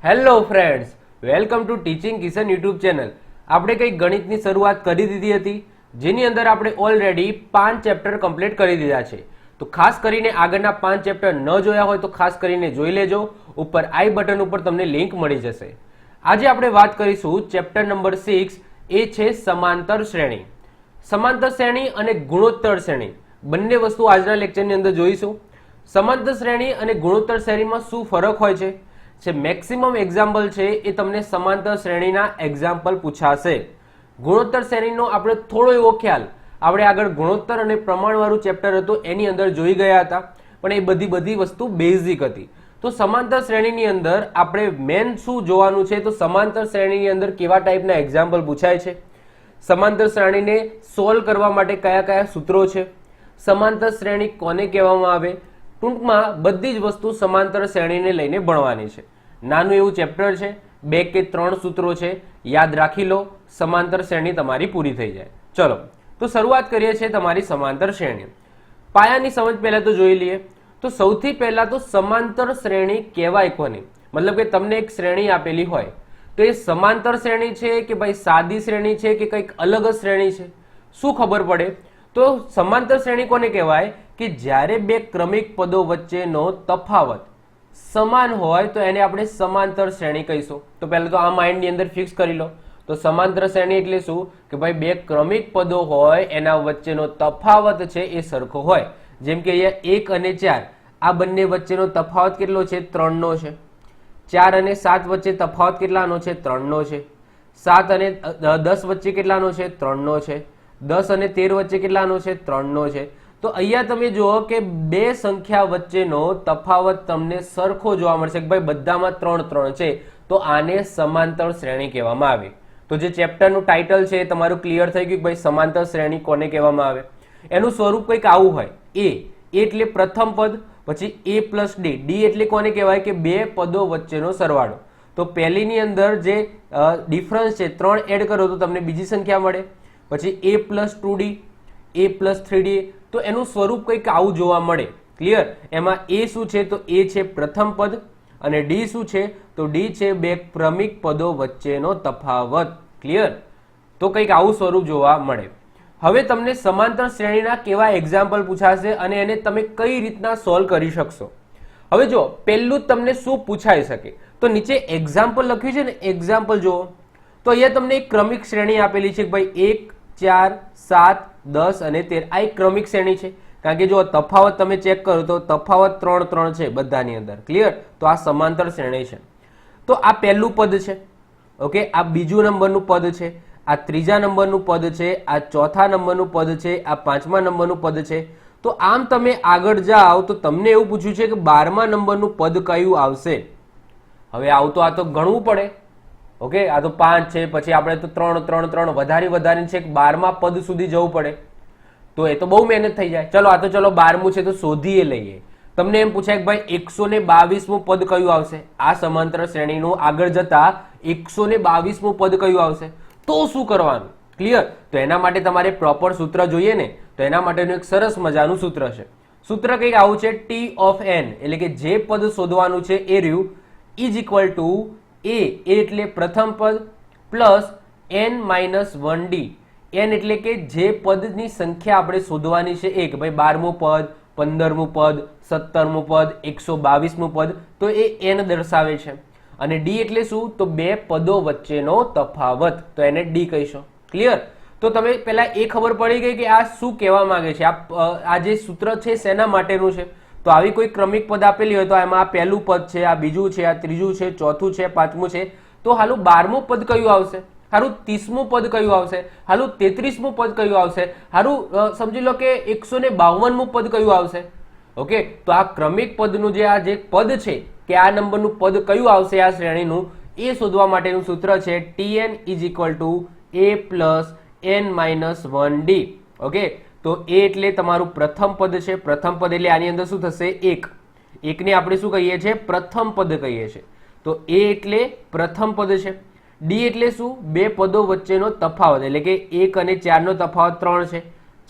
Hello friends, welcome to teaching Kishan YouTube channel. આપણે કંઈક ગણિતની શરૂઆત કરી દીધી હતી, જેની અંદર આપણે ઓલરેડી 5 ચેપ્ટર કમ્પ્લીટ કરી દીધા છે। તો ખાસ કરીને આગળના 5 ચેપ્ટર ન જોયા હોય તો ખાસ કરીને જોઈ લેજો। ઉપર આઈ બટન ઉપર તમને લિંક મળી જશે। આજે આપણે વાત કરીશું ચેપ્ટર નંબર 6, એ છે સમાંતર શ્રેણી। સમાંતર શ્રેણી અને ગુણોત્તર શ્રેણી બંને વસ્તુ આજના લેક્ચરની અંદર જોઈશું। સમાંતર શ્રેણી અને ગુણોત્તર શ્રેણીમાં શું ફરક હોય છે, મેક્સિમમ એક્ઝામ્પલ છે એ તમને સમાંતર શ્રેણીના એક્ઝામ્પલ પૂછાશે। ગુણોત્તર શ્રેણીનો આપણે થોડો એવો ખ્યાલ આપણે આગળ ગુણોત્તર અને પ્રમાણવાળું ચેપ્ટર હતું એની અંદર જોઈ ગયા હતા, પણ એ બધી વસ્તુ બેઝિક હતી। તો સમાંતર શ્રેણીની અંદર આપણે મેન શું જોવાનું છે, તો સમાંતર શ્રેણીની અંદર કેવા ટાઈપના એક્ઝામ્પલ પૂછાય છે, સમાંતર શ્રેણીને સોલ્વ કરવા માટે કયા કયા સૂત્રો છે, સમાંતર શ્રેણી કોને કહેવામાં આવે, ટૂંકમાં બધી જ વસ્તુ સમાંતર શ્રેણીને લઈને ભણવાની છે। નાનું એવું ચેપ્ટર છે, 2 કે 3 સૂત્રો છે, યાદ રાખી લો, સમાંતર શ્રેણી તમારી પૂરી થઈ જાય। ચલો તો શરૂઆત કરીએ છીએ તમારી સમાંતર શ્રેણી। પાયાની સમજ પહેલા તો જોઈ લઈએ। તો સૌથી પહેલા તો સમાંતર શ્રેણી કહેવાય કોને, મતલબ કે તમને એક શ્રેણી આપેલી હોય તો એ સમાંતર શ્રેણી છે કે ભાઈ સાદી શ્રેણી છે કે કંઈક અલગ જ શ્રેણી છે, શું ખબર પડે? તો સમાંતર શ્રેણી કોને કહેવાય કે જ્યારે બે ક્રમિક પદો વચ્ચેનો તફાવત સમાન હોય તો એને આપણે સમાંતર શ્રેણી કહીશું। તો પહેલા તો આ માઇન્ડની અંદર ફિક્સ કરી લો। તો સમાંતર શ્રેણી એટલે શું કે ભાઈ બે ક્રમિક પદો હોય એના વચ્ચેનો તફાવત છે એ સરખો હોય। જેમ કે અહીંયા 1 અને 4 આ બંને વચ્ચેનો તફાવત કેટલો છે? 3 નો છે। 4 અને 7 વચ્ચે તફાવત કેટલાનો છે? 3 નો છે। 7 અને 10 વચ્ચે કેટલાનો છે? 3 નો છે। 10 અને 13 વચ્ચે કેટલાનો છે? 3 નો છે। તો અહીંયા તમે જુઓ કે બે સંખ્યા વચ્ચેનો તફાવત તમને સરખો જોવા મળશે કે ભાઈ બધામાં 3 3 છે, તો આને સમાંતર શ્રેણી કહેવામાં આવે। તો જે ચેપ્ટરનું ટાઇટલ છે એ તમારું ક્લિયર થઈ ગયું કે ભાઈ સમાંતર શ્રેણી કોને કહેવામાં આવે। એનું સ્વરૂપ કંઈક આવું હોય, એ એટલે પ્રથમ પદ, પછી a પ્લસ ડી એટલે કોને કહેવાય કે બે પદો વચ્ચેનો સરવાળો। તો પહેલીની અંદર જે ડિફરન્સ છે 3 એડ કરો તો તમને બીજી સંખ્યા મળે, પછી a plus 2d, a plus 3d, તો એનું સ્વરૂપ કંઈક આવું જોવા મળે। ક્લિયર? એમાં a શું છે તો a છે પ્રથમ પદ અને d શું છે તો d છે બે ક્રમિક પદો વચ્ચેનો તફાવત। ક્લિયર? તો કંઈક આવું સ્વરૂપ જોવા મળે। હવે તમને સમાંતર શ્રેણીના કેવા એક્ઝામ્પલ પૂછાશે અને એને તમે કઈ રીતના સોલ્વ કરી શકશો। હવે જો પહેલું જ તમને શું પૂછાઈ શકે, તો નીચે એક્ઝામ્પલ લખ્યું છે ને, એક્ઝામ્પલ જુઓ તો અહીંયા તમને એક ક્રમિક શ્રેણી આપેલી છે કે ભાઈ 1 4 7 10 અને 13 આ એક ક્રમિક શ્રેણી છે, કારણ કે જો તફાવત તમે ચેક કરો તો તફાવત 3 3 છે બધાની અંદર। ક્લિયર? તો આ સમાંતર શ્રેણી છે। તો આ પહેલું પદ છે, ઓકે, આ બીજું નંબરનું પદ છે, આ ત્રીજા નંબરનું પદ છે, આ ચોથા નંબરનું પદ છે, આ પાંચમા નંબરનું પદ છે। તો આમ તમે આગળ જાઓ તો તમને એવું પૂછ્યું છે કે 12મા નંબરનું પદ કયું આવશે। હવે આવું તો આ તો ગણવું પડે, ઓકે, આ તો 5 છે, પછી આપણે તો 3 3 3 વધારી છે 12મા પદ સુધી જવું પડે, તો એ તો બહુ મહેનત થઈ જાય। ચલો આ તો ચલો 12મું છે તો શોધીએ લઈએ। તમને એમ પૂછાય કે ભાઈ 122મું પદ કયું આવશે? આ સમાંતર શ્રેણીનું આગળ જતા 122મું પદ કયું આવશે? તો શું કરવાનું? ક્લિયર? તો એના માટે તમારે પ્રોપર સૂત્ર જોઈએ ને, તો એના માટેનું એક સરસ મજાનું સૂત્ર છે। સૂત્ર કંઈક આવું છે, t ઓફ n એટલે કે જે પદ શોધવાનું છે એ રહ્યું ઇઝ ઇક્વલ ટુ a એટલે પ્રથમ પદ plus n minus 1d, n એટલે કે જે પદની સંખ્યા આપણે શોધવાની છે એ, કે ભાઈ 12મું પદ, 15મું પદ, 17મું પદ, 122મું પદ, તો એ n દર્શાવે છે। અને d એટલે શું તો બે પદો વચ્ચેનો તફાવત, તો એને d કહીશું। ક્લિયર? તો તમે પહેલા એ ખબર પડી ગઈ કે આ શું કહેવા માંગે છે, આ જે સૂત્ર છે શેના માટેનું છે। તો આવી કોઈ ક્રમિક પદ આપેલી હોય તો એમાં આ પહેલું પદ છે, આ બીજું છે, આ ત્રીજું છે, ચોથું છે, પાંચમું છે, તો હાલું 12મું પદ કયું આવશે, હારું 30મું પદ કયું આવશે, હાલું 33મું પદ કયું આવશે, હારું સમજી લો કે 152મું પદ કયું આવશે। ઓકે, તો આ ક્રમિક પદનું જે આ જે પદ છે કે આ નંબરનું પદ કયું આવશે આ શ્રેણીનું, એ શોધવા માટેનું સૂત્ર છે tn is equal to a plus n minus 1d। Okay, તો a એટલે તમારું પ્રથમ પદ છે, પ્રથમ પદ એટલે આની અંદર શું થશે 1, 1 ને આપણે શું કહીએ છીએ? પ્રથમ પદ કહીએ છીએ। તો a એટલે પ્રથમ પદ છે, d એટલે શું? બે પદો વચ્ચેનો તફાવત, એટલે કે 1 અને 4 નો તફાવત 3 છે,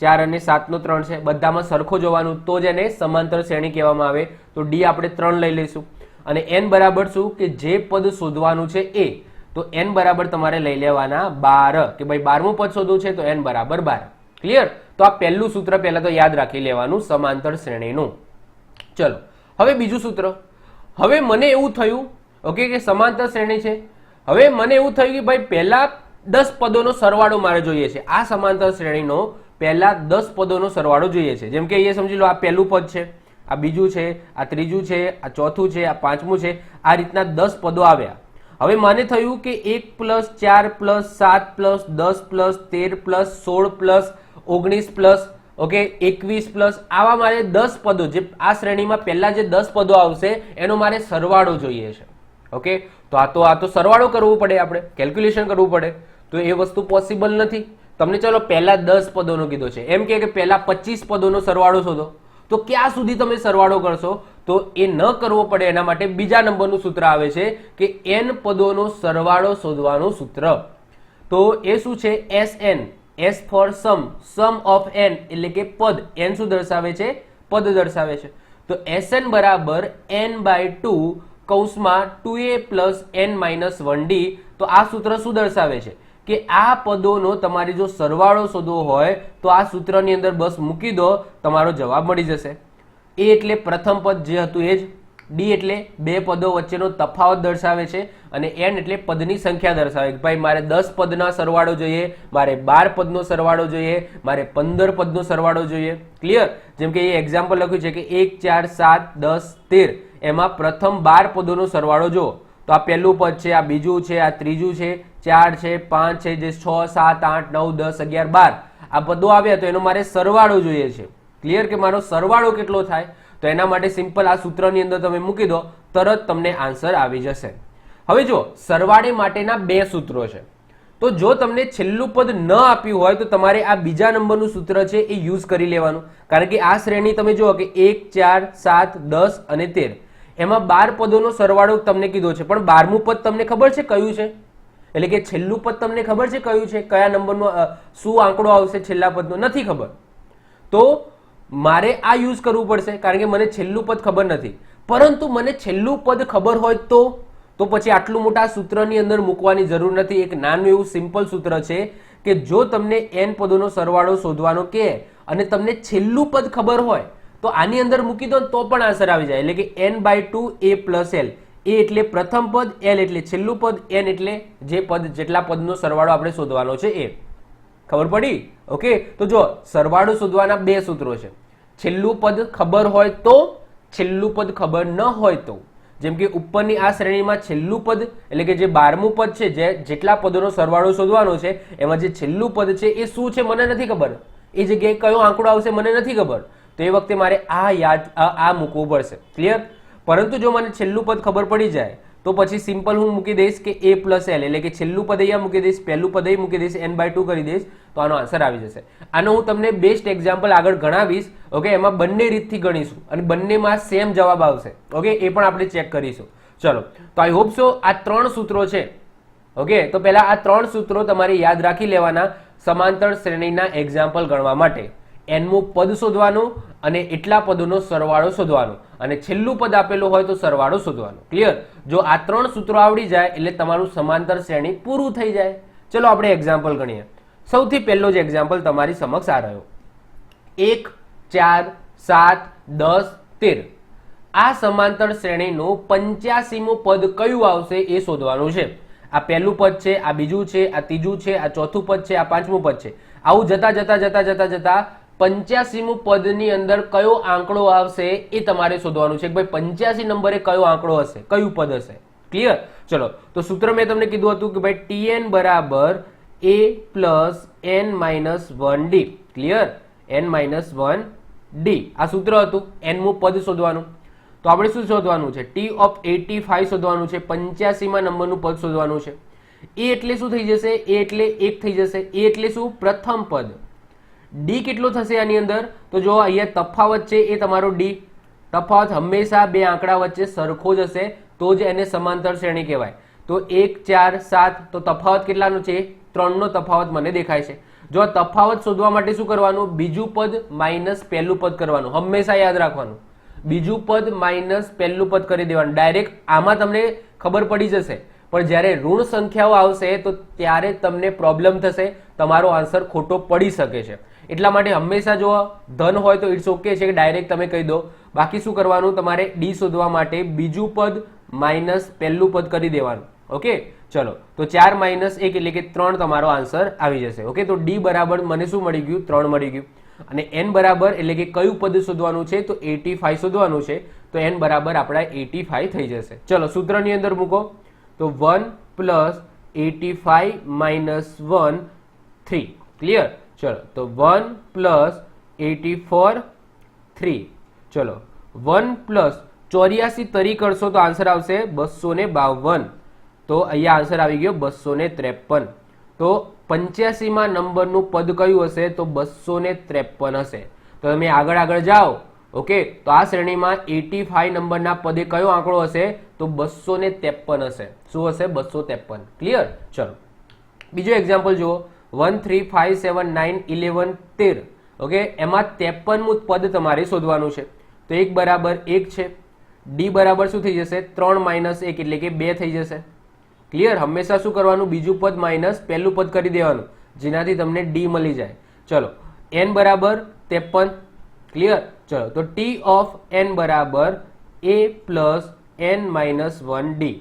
4 અને 7 નો 3 છે, બધામાં સરખો જોવાનું, તો જ એને સમાંતર શ્રેણી કહેવામાં આવે। તો d આપણે 3 લઈ લઈશું। અને n બરાબર શું કે જે પદ શોધવાનું છે એ, તો n બરાબર તમારે લઈ લેવાના 12 કે ભાઈ 12મું પદ શોધવું છે તો n બરાબર 12. ક્લિયર? તો આ પહેલું સૂત્ર પહેલા તો યાદ રાખી લેવાનું સમાંતર શ્રેણીનું. ચલો હવે બીજું સૂત્ર. હવે મને એવું થયું ઓકે કે સમાંતર શ્રેણી છે. હવે મને એવું થયું કે ભાઈ પહેલા 10 પદોનો સરવાળો મારે જોઈએ છે. આ સમાંતર શ્રેણીનો પહેલા 10 પદોનો સરવાળો જોઈએ છે. જેમ કે અહીંયા સમજી લો આ પહેલું પદ છે, આ બીજું છે, આ ત્રીજું છે, આ ચોથું છે, આ પાંચમું છે. આ રીતના 10 પદો આવ્યા. હવે મને થયું કે 1 + 4 + 7 + 10 + 13 + 16 + 19 ઓકે 21 આવા મારે 10 પદો, જે આ શ્રેણીમાં પહેલા જે 10 પદો આવશે એનો મારે સરવાળો જોઈએ છે. ઓકે, તો આ તો સરવાળો કરવો પડે, આપણે કેલ્ક્યુલેશન કરવું પડે. તો એ વસ્તુ પોસિબલ નથી. તમને ચલો પહેલા 10 પદોનો કીધો છે, એમ કે પહેલા 25 પદોનો સરવાળો શોધો. તો ક્યાં સુધી તમે સરવાળો કરશો? તો એ ન કરવો પડે એના માટે બીજા નંબરનું સૂત્ર આવે છે કે n પદોનો સરવાળો શોધવાનું સૂત્ર. તો એ શું છે? SN, S for some of n, એટલે કે પદ. n શું દર્શાવે છે? પદ દર્શાવે છે. તો SN બરાબર n/2 કૌંસમાં 2a + n - 1d. તો આ સૂત્ર શું દર્શાવે છે કે આ પદોનો તમારે જો સરવાળો શોધવો હોય તો આ સૂત્રની અંદર બસ મૂકી દો, તમારો જવાબ મળી જશે. a એટલે પ્રથમ પદ જે હતું એ જ, d એટલે બે પદો વચ્ચેનો તફાવત દર્શાવે છે, અને n એટલે પદની સંખ્યા દર્શાવે કે ભાઈ મારે 10 પદના સરવાળો જોઈએ, મારે 12 પદનો સરવાળો જોઈએ, મારે 15 પદનો સરવાળો જોઈએ. ક્લિયર? જેમ કે એ એક્ઝામ્પલ લખ્યું છે કે 1 4 7 10 13, એમાં પ્રથમ 12 પદોનો સરવાળો જુઓ તો આ પહેલું પદ છે, આ બીજું છે, આ ત્રીજું છે, 4 છે, 5 છે, જે 6 7 8 9 10 11 12 આ પદો આવ્યા તો એનો મારે સરવાળો જોઈએ છે. ક્લિયર? કે મારો સરવાળો કેટલો થાય? તો એના માટે સિમ્પલ આ સૂત્રની અંદર તમે મૂકી દો, તરત તમને આન્સર આવી જશે. હવે જો સરવાળે માટેના બે સૂત્રો છે, તો જો તમને છેલ્લું પદ ન આપ્યું હોય તો તમારે આ બીજા નંબરનું સૂત્ર છે એ યુઝ કરી લેવાનું. કારણ કે આ શ્રેણી તમે જુઓ કે 1 4 7 10 અને 13, એમાં 12 પદોનો સરવાળો તમને કીધો છે, પણ 12મું પદ તમને ખબર છે કયું છે? એટલે કે છેલ્લું પદ તમને ખબર છે કયું છે? કયા નંબરનો શું આંકડો આવશે છેલ્લા પદનો? નથી ખબર. તો મારે આ યુઝ કરવું પડશે, કારણ કે મને છેલ્લું પદ ખબર નથી. પરંતુ મને છેલ્લું પદ ખબર હોય તો પછી આટલું મોટા સૂત્રની અંદર મૂકવાની જરૂર નથી. એક નાનું એવું સિમ્પલ સૂત્ર છે કે જો તમને n પદોનો સરવાળો શોધવાનો કહે અને તમને છેલ્લું પદ ખબર હોય તો આની અંદર મૂકી દો તો પણ આન્સર આવી જાય. એટલે કે n/2 a + l. a એટલે પ્રથમ પદ, l એટલે છેલ્લું પદ, n એટલે જે પદ જેટલા પદનો સરવાળો આપણે શોધવાનો છે એ. ખબર પડી? ઓકે, તો જો સરવાળો શોધવાના બે સૂત્રો છે. છેલ્લું પદ ખબર હોય તો, છેલ્લું પદ ખબર ન હોય તો. જેમ કે ઉપરની આ શ્રેણીમાં છેલ્લું પદ એટલે કે જે 12મું પદ છે, જે જેટલા પદોનો સરવાળો શોધવાનો છે એમાં જે છેલ્લું પદ છે એ શું છે મને નથી ખબર, એ જગ્યાએ કયો આંકડો આવશે મને નથી ખબર. તો એ વખતે મારે આ મૂકવું પડશે. ક્લિયર? પરંતુ જો મને છેલ્લું પદ ખબર પડી જાય તો પછી સિમ્પલ હું મૂકી દઈશ કે a + l, એટલે કે છેલ્લું પદ અહીંયા મૂકી દઈશ, પહેલું પદ અહીં મૂકી દઈશ, n/2 કરી દઈશ, તો આનો આન્સર આવી જશે. આનો હું તમને બેસ્ટ એક્ઝામ્પલ આગળ ગણાવીશ. ઓકે, એમાં બંને રીતથી ગણીશું અને બંનેમાં સેમ જવાબ આવશે. ઓકે, એ પણ આપણે ચેક કરીશું. ચલો, તો આઈ હોપ સો આ 3 સૂત્રો છે. ઓકે, તો પહેલા આ 3 સૂત્રો તમારે યાદ રાખી લેવાના સમાંતર શ્રેણીના એક્ઝામ્પલ ગણવા માટે. nમું પદ શોધવાનું અને એટલા પદોનો સરવાળો શોધવાનો, અને છેલ્લું પદ આપેલું હોય તો સરવાળો શોધવાનો. ક્લિયર? જો આ 3 સૂત્રો આવડી જાય એટલે તમારું સમાંતર શ્રેણી પૂરું થઈ જાય. ચલો આપણે એક્ઝામ્પલ ગણીએ. સૌથી પહેલો જ એક્ઝામ્પલ તમારી સમક્ષ આ રહ્યો, 1 4 7 10 13. આ સમાંતર શ્રેણીનું 85મું પદ કયું આવશે એ શોધવાનું છે. આ પહેલું પદ છે, આ બીજું છે, આ ત્રીજું છે, આ ચોથું પદ છે, આ 5મું પદ છે. આવું જતા જતા જતા જતા જતા 85મું પદની અંદર કયો આંકડો આવશે એ તમારે શોધવાનું છે કે ભાઈ 85 નંબરે કયો આંકડો હશે, કયું પદ હશે. ક્લિયર? ચલો, તો સૂત્ર મેં તમને કીધું હતું કે ભાઈ Tn બરાબર a + n - 1d. Clear? n - 1d આ સૂત્ર હતું nમું પદ શોધવાનું. તો આપણે શું શોધવાનું છે? T of 85 શોધવાનું છે, 85માં નંબરનું પદ શોધવાનું છે. a એટલે શું થઈ જશે? a એટલે 1 થઈ જશે. a એટલે શું? પ્રથમ પદ. d કેટલો થશે આની અંદર? તો જો અહીંયા તફાવત છે એ તમારો d. તફાવત હંમેશા બે આંકડા વચ્ચે સરખો જ હશે તો જ એને સમાંતર શ્રેણી કહેવાય. તો 1 4 7, તો તફાવત કેટલાનો છે? 3નો તફાવત મને દેખાય છે. જો આ તફાવત શોધવા માટે શું કરવાનું? બીજું પદ માઇનસ પહેલું પદ કરવાનું, હંમેશા યાદ રાખવાનું. બીજું પદ માઇનસ પહેલું પદ કરી દેવાનું. ડાયરેક્ટ આમાં તમને ખબર પડી જશે, પણ જ્યારે ઋણ સંખ્યાઓ આવશે તો ત્યારે તમને પ્રોબ્લેમ થશે, તમારો આન્સર ખોટો પડી શકે છે. એટલા માટે હંમેશા જો ધન હોય તો ઇટ્સ ઓકે છે કે ડાયરેક્ટ તમે કહી દો. બાકી શું કરવાનું, તમારે ડી શોધવા માટે બીજું પદ માઇનસ પહેલું પદ કરી દેવાનું. ઓકે, ચલો તો 4 માઇનસ 1 એટલે કે 3 તમારો આન્સર આવી જશે. ઓકે, તો ડી બરાબર મને શું મળી ગયું, 3 મળી ગયું. અને એન બરાબર એટલે કે કયું પદ શોધવાનું છે, તો 85 શોધવાનું છે. તો એન બરાબર આપણા 85 થઈ જશે. ચલો સૂત્રની અંદર મૂકો, તો 1 પ્લસ 85 માઇનસ 1 3. ક્લિયર? ચલો તો 1 પ્લસ 84 3. ચલો 1 પ્લસ 84 તરી કરશો તો આન્સર આવશે 252. તો અહીંયા આન્સર આવી ગયો 253. તો 85 માં નંબરનું પદ કયું હશે, તો 253 હશે. તો તમે આગળ જાઓ. ઓકે, તો આ શ્રેણીમાં 85 નંબરના પદે કયો આંકડો હશે, તો 253 હશે. શું હશે? 253. ક્લિયર? ચલો બીજો એક્ઝામ્પલ જુઓ, 1 3 5 7 9 11 13. ઓકે, એમાં 53મું પદ તમારે શોધવાનું છે. તો 1 બરાબર 1 છે. ડી બરાબર શું થઈ જશે, 3 માઇનસ 1 એટલે કે 2 થઈ જશે. ક્લિયર? હંમેશા શું કરવાનું, બીજું પદ માઇનસ પહેલું પદ કરી દેવાનું, જેનાથી તમને ડી મળી જાય. ચલો એન બરાબર 53. ક્લિયર? ચલો તો ટી ઓફ એન બરાબર એ પ્લસ એન માઇનસ 1 ડી.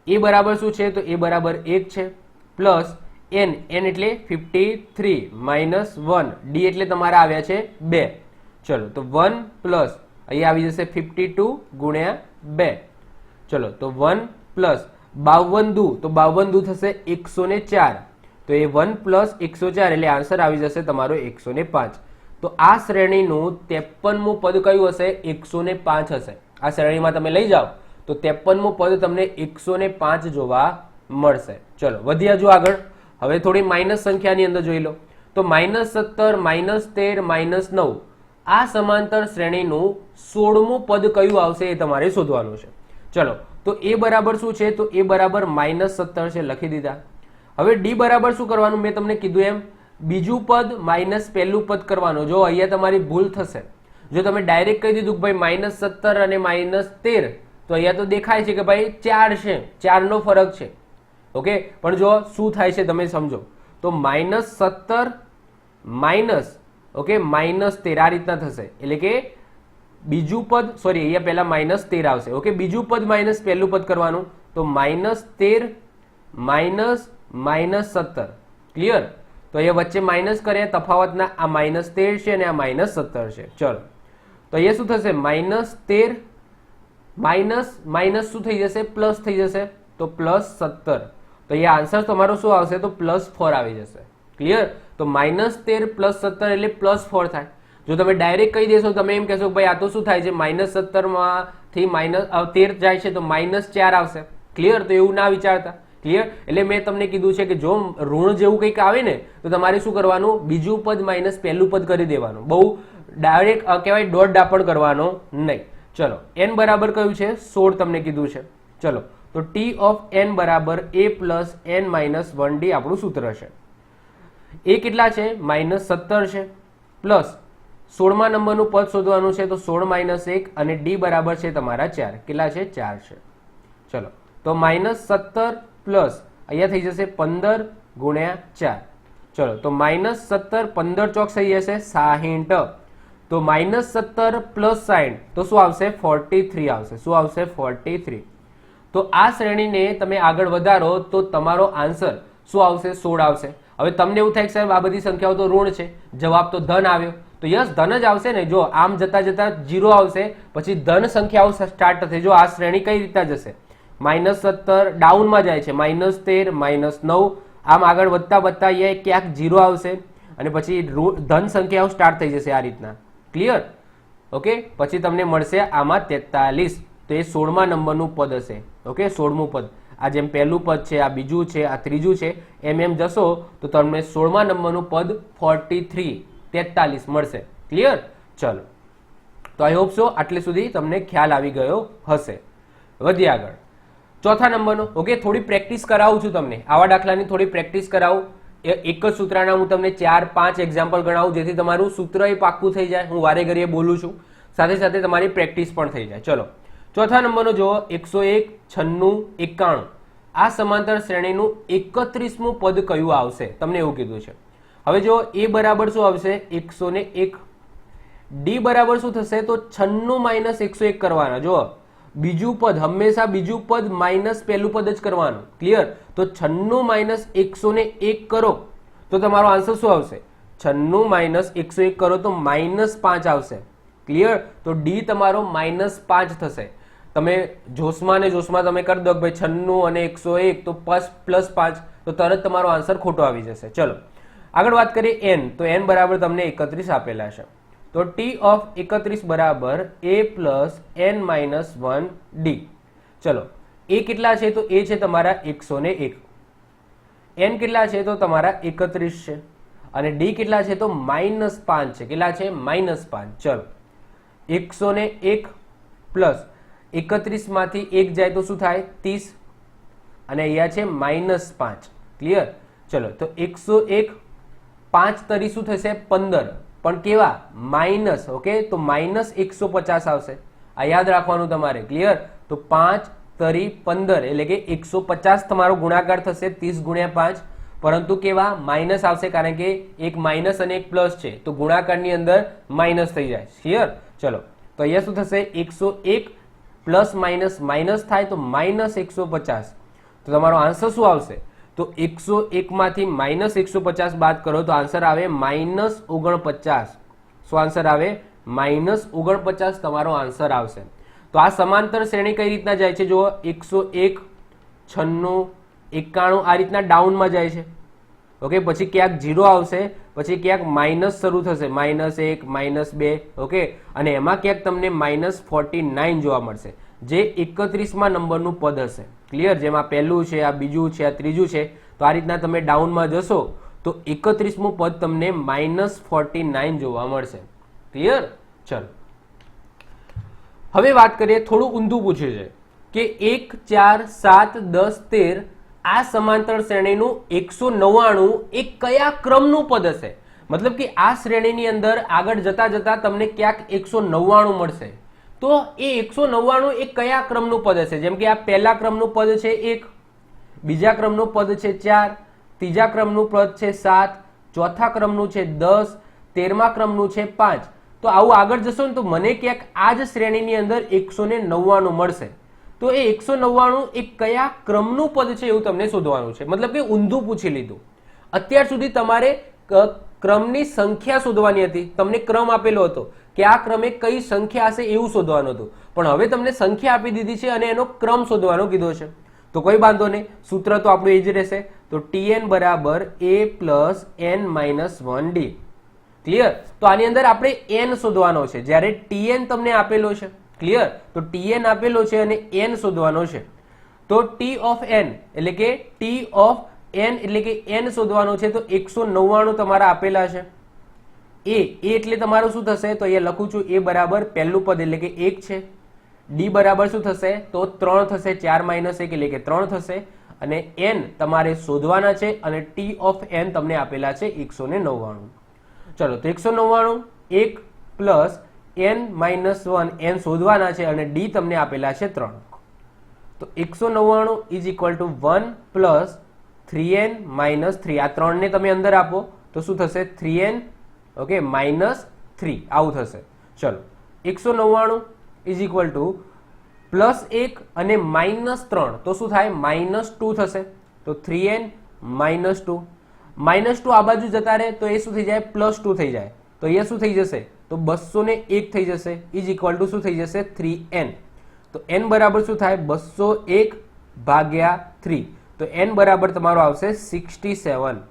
એ બરાબર શું છે, તો એ બરાબર 1 છે, પ્લસ એન એટલે 53 માઇનસ 1 ડી એટલે તમારા આવ્યા છે 2. ચલો તો 1 પ્લસ અહીંયા આવી જશે 52 ગુણ્યા 2. ચલો તો 1 પ્લસ 52 દુ, તો 52 દુ થશે 104. તો એ 1 પ્લસ 104 એટલે આન્સર આવી જશે તમારો 105. તો આ શ્રેણીનું 53મું પદ કયું હશે, 105 હશે. આ શ્રેણીમાં તમે લઈ જાઓ તો 53મું પદ તમને 105 જોવા મળશે. ચલો વધ્યા જો આગળ. હવે થોડી માઇનસ સંખ્યાની અંદર જોઈ લો, તો -17 -13 -9 આ સમાંતર શ્રેણીનું 16મું પદ કયું આવશે એ તમારે શોધવાનું છે. ચલો તો એ બરાબર શું છે, તો એ બરાબર -17 છે, લખી દીધા. હવે ડી બરાબર શું કરવાનું, મેં તમને કીધું એમ બીજું પદ માઇનસ પહેલું પદ કરવાનું. જો અહીંયા તમારી ભૂલ થશે, જો તમે ડાયરેક્ટ કહી દીધું કે ભાઈ -17 અને -13, તો અહીંયા તો દેખાય છે કે ભાઈ 4 છે, 4 નો ફરક છે. ઓકે, પણ જો શું થાય છે તમે સમજો, તો -17 માઇનસ ઓકે -13 આ રીતના થશે. એટલે કે બીજું પદ સોરી અહીંયા પહેલા -13 આવશે. ઓકે, બીજું પદ માઇનસ પહેલું પદ કરવાનું, તો -13 માઇનસ -17. ક્લિયર? તો અહીંયા વચ્ચે માઇનસ કર્યા તફાવતના, આ -13 છે અને આ -17 છે. ચલો તો અહીંયા શું થશે, -13 માઇનસ શું થઈ જશે, પ્લસ થઈ જશે, તો +17. તો અહીંયા આન્સર તમારો શું આવશે, તો +4 આવી જશે. ક્લિયર? તો -13 + 17 એટલે +4 થાય. જો તમે ડાયરેક્ટ કહી દેશો, તમે એમ કહેશો ભાઈ આ તો શું થાય છે, -17 માંથી -13 જાય છે તો -4 આવશે. ક્લિયર? તો એવું ના વિચારતા. ક્લિયર? એટલે મેં તમને કીધું છે કે જો ઋણ જેવું કંઈક આવે ને તો તમારે શું કરવાનું, બીજું પદ માઇનસ પહેલું પદ કરી દેવાનું. બહુ ડાયરેક્ટ કહેવાય દોઢ ડાપણ કરવાનો નહીં. ચલો એન બરાબર કયું છે, 16 તમને કીધું છે. ચલો તો ટી ઓફ એન બરાબર એ પ્લસ એન માઇનસ 1 ડી આપણું સૂત્ર છે. એ કેટલા છે, -17 છે, પ્લસ 16મા નંબરનું પદ શોધવાનું છે, તો 16 - 1 અને ડી બરાબર છે તમારા 4. કેટલા છે, 4 છે. ચલો તો -17 પ્લસ અહીંયા થઈ જશે 15 ગુણ્યા 4. ચલો તો -17 15 ચોક થઈ જશે 60. તો -17 પ્લસ 60 તો શું આવશે, 43 આવશે. શું આવશે, 43. તો આ શ્રેણીને તમે આગળ વધારો તો તમારો આન્સર શું આવશે, 16 આવશે. હવે તમને એવું થાય કે સાહેબ આ બધી સંખ્યાઓ તો ઋણ છે, જવાબ તો ધન આવ્યો. તો યસ ધન જ આવશે ને. જો આમ જતા 0 આવશે, પછી ધન સંખ્યાઓ સ્ટાર્ટ થશે. જો આ શ્રેણી કઈ રીતના જશે, -17 ડાઉનમાં જાય છે, -13 -9 આમ આગળ વધતા અહીંયા ક્યાંક 0 આવશે અને પછી ધન સંખ્યાઓ સ્ટાર્ટ થઈ જશે આ રીતના. ક્લિયર? ઓકે, પછી તમને મળશે આમાં 43. તો એ 16મા નંબરનું પદ હશે. ઓકે, 16મું પદ. આ જેમ પહેલું પદ છે, આ બીજું છે, આ ત્રીજું છે, એમ જશો તો તમને 16મા નંબરનું પદ 43 મળશે. ક્લિયર? ચલો તો આઈ હોપ સો આટલે સુધી તમને ખ્યાલ આવી ગયો હશે. વધીએ આગળ. ચોથા નંબરનો. ઓકે, થોડી પ્રેક્ટિસ કરાવું છું તમને. આવા દાખલાની થોડી પ્રેક્ટિસ કરાવું. એક જ સૂત્રના હું તમને 4-5 એક્ઝામ્પલ ગણાવું, જેથી તમારું સૂત્ર એ પાક્કું થઈ જાય. હું વારે ઘડીએ બોલું છું. સાથે સાથે તમારી પ્રેક્ટિસ પણ થઈ જાય. ચલો ચોથા નંબરનો જુઓ 101, 96, 91. આ સમાંતર શ્રેણીનું 31મું પદ કયું આવશે? તમને એવું કીધું છે. હવે જો એ બરાબર શું આવશે? 101. ડી બરાબર શું થશે? તો 96 માઇનસ 101 કરવાના. જો બીજું પદ હંમેશા બીજું પદ માઇનસ પહેલું પદ જ કરવાનું. ક્લિયર? તો 96 માઇનસ 101 કરો તો તમારો આન્સર શું આવશે? 96 માઇનસ 101 કરો તો -5 આવશે. ક્લિયર? તો ડી તમારો -5 થશે. તમે જોશમાં ને જોશમાં તમે કરી દો કે ભાઈ 96 અને 101 તો +5 તો તરત તમારો આન્સર ખોટો આવી જશે. ચલો આગળ વાત કરીએ n. તો n બરાબર તમને 31 આપેલા છે. તો t ઓફ 31 બરાબર a plus n minus 1 D. ચલો એ કેટલા છે? તો એ છે તમારા 101. n કેટલા છે? તો તમારા 31 છે. અને ડી કેટલા છે? તો -5 છે. કેટલા છે? -5. ચલો 101 પ્લસ 31 માંથી 1 જાય તો શું થાય? 30. અને અહીંયા છે -5. ક્લિયર? ચલો તો 101 5 તરી શું થશે? 15. પણ કેવા? માઇનસ. ઓકે, તો -150 આવશે. આ યાદ રાખવાનું તમારે. ક્લિયર? તો 5 તરી 15 એટલે કે 150 તમારો ગુણાકાર થશે 30 ગુણ્યા 5. પરંતુ કેવા? માઇનસ આવશે, કારણ કે એક માઇનસ અને એક પ્લસ છે તો ગુણાકારની અંદર માઇનસ થઈ જાય. ક્લિયર? ચલો તો અહીંયા શું થશે? 101 પ્લસ માઇનસ માઇનસ થાય તો -150. તો તમારો આન્સર શું આવશે? તો 101 માંથી -150 બાદ કરો તો આન્સર આવે -49. શું આન્સર આવે? -49 તમારો આન્સર આવશે. તો આ સમાંતર શ્રેણી કઈ રીતના જાય છે? જુઓ 101, 96, 91 આ રીતના ડાઉનમાં જાય છે. ઓકે, પછી ક્યાંક 0 આવશે, પછી ક્યાંક માઇનસ શરૂ થશે, -1, -2. ઓકે, અને એમાં ક્યાંક તમને -49 જોવા મળશે, જે 31મા નંબરનું પદ હશે. ક્લિયર? જેમાં પહેલું છે, આ બીજું છે, આ ત્રીજું છે. તો આ રીતના તમે ડાઉનમાં જશો તો 31મું પદ તમને -49 જોવા મળશે. ક્લિયર? ચલો હવે વાત કરીએ, થોડું ઊંધું પૂછ્યું છે કે 1, 4, 7, 10, 13 આ સમાંતર શ્રેણીનું 199 એ કયા ક્રમનું પદ હશે? મતલબ કે આ શ્રેણીની અંદર આગળ જતા જતા તમને ક્યાંક 199 મળશે. તો એ 199 એ કયા ક્રમનું પદ હશે? જેમ કે આ પહેલા ક્રમનું પદ છે 1, બીજા ક્રમનું પદ છે 4, ત્રીજા ક્રમનું પદ છે 7, ચોથા ક્રમનું છે 10, 13મા ક્રમનું છે 5. તો આવું આગળ જશો ને તો મને ક્યાંક આ જ શ્રેણીની અંદર 199 મળશે. તો એ 199 એ કયા ક્રમનું પદ છે એવું તમને શોધવાનું છે. મતલબ કે ઊંધું પૂછી લીધું. અત્યાર સુધી તમારે ક્રમની સંખ્યા શોધવાની હતી. તમને ક્રમ આપેલો હતો કે આ ક્રમે કઈ સંખ્યા હશે એવું શોધવાનું હતું. પણ હવે તમને સંખ્યા આપી દીધી છે અને એનો ક્રમ શોધવાનો કીધો છે. તો કોઈ વાંધો નહીં, સૂત્ર તો આપણું એ જ રહેશે. તો tn બરાબર a plus n minus 1 D. Clear? તો આની અંદર આપણે n શોધવાનો છે, જ્યારે tn તમને આપેલો છે. ક્લિયર? તો tn આપેલો છે અને n શોધવાનો છે. તો t ઓફ n એટલે કે t ઓફ n એટલે કે n શોધવાનો છે. તો 199 તમારા આપેલા છે. એ એટલે તમારું શું થશે? તો અહીંયા લખું છું, a બરાબર પહેલું પદ એટલે કે 1 છે. ડી બરાબર શું થશે? તો 3 થશે. 4 - 1 એટલે કે 3 થશે. અને n તમારે શોધવાના છે અને t ઓફ n તમને આપેલા છે 199. ચલો તો 199 1 પ્લસ n માઇનસ 1 n શોધવાના છે અને ડી તમને આપેલા છે 3. તો 199 is equal to 1 plus 3n minus 3. આ 3 ને તમે અંદર આપો તો શું થશે? 3n ઓકે માઇનસ 3 આવું થશે. ચલો 199 ઇઝ ઇક્વલ ટુ +1 અને -3 તો શું થાય? -2 થશે. તો 3n માઇનસ 2 આ બાજુ જતા રહે તો એ શું થઈ જાય? +2 થઈ જાય. તો અહીંયા શું થઈ જશે? તો 201 થઈ જશે. ઇઝ ઇક્વલ ટુ શું થઈ જશે? 3n. તો n બરાબર શું થાય? 201 ભાગ્યા 3. તો n બરાબર તમારો આવશે 67.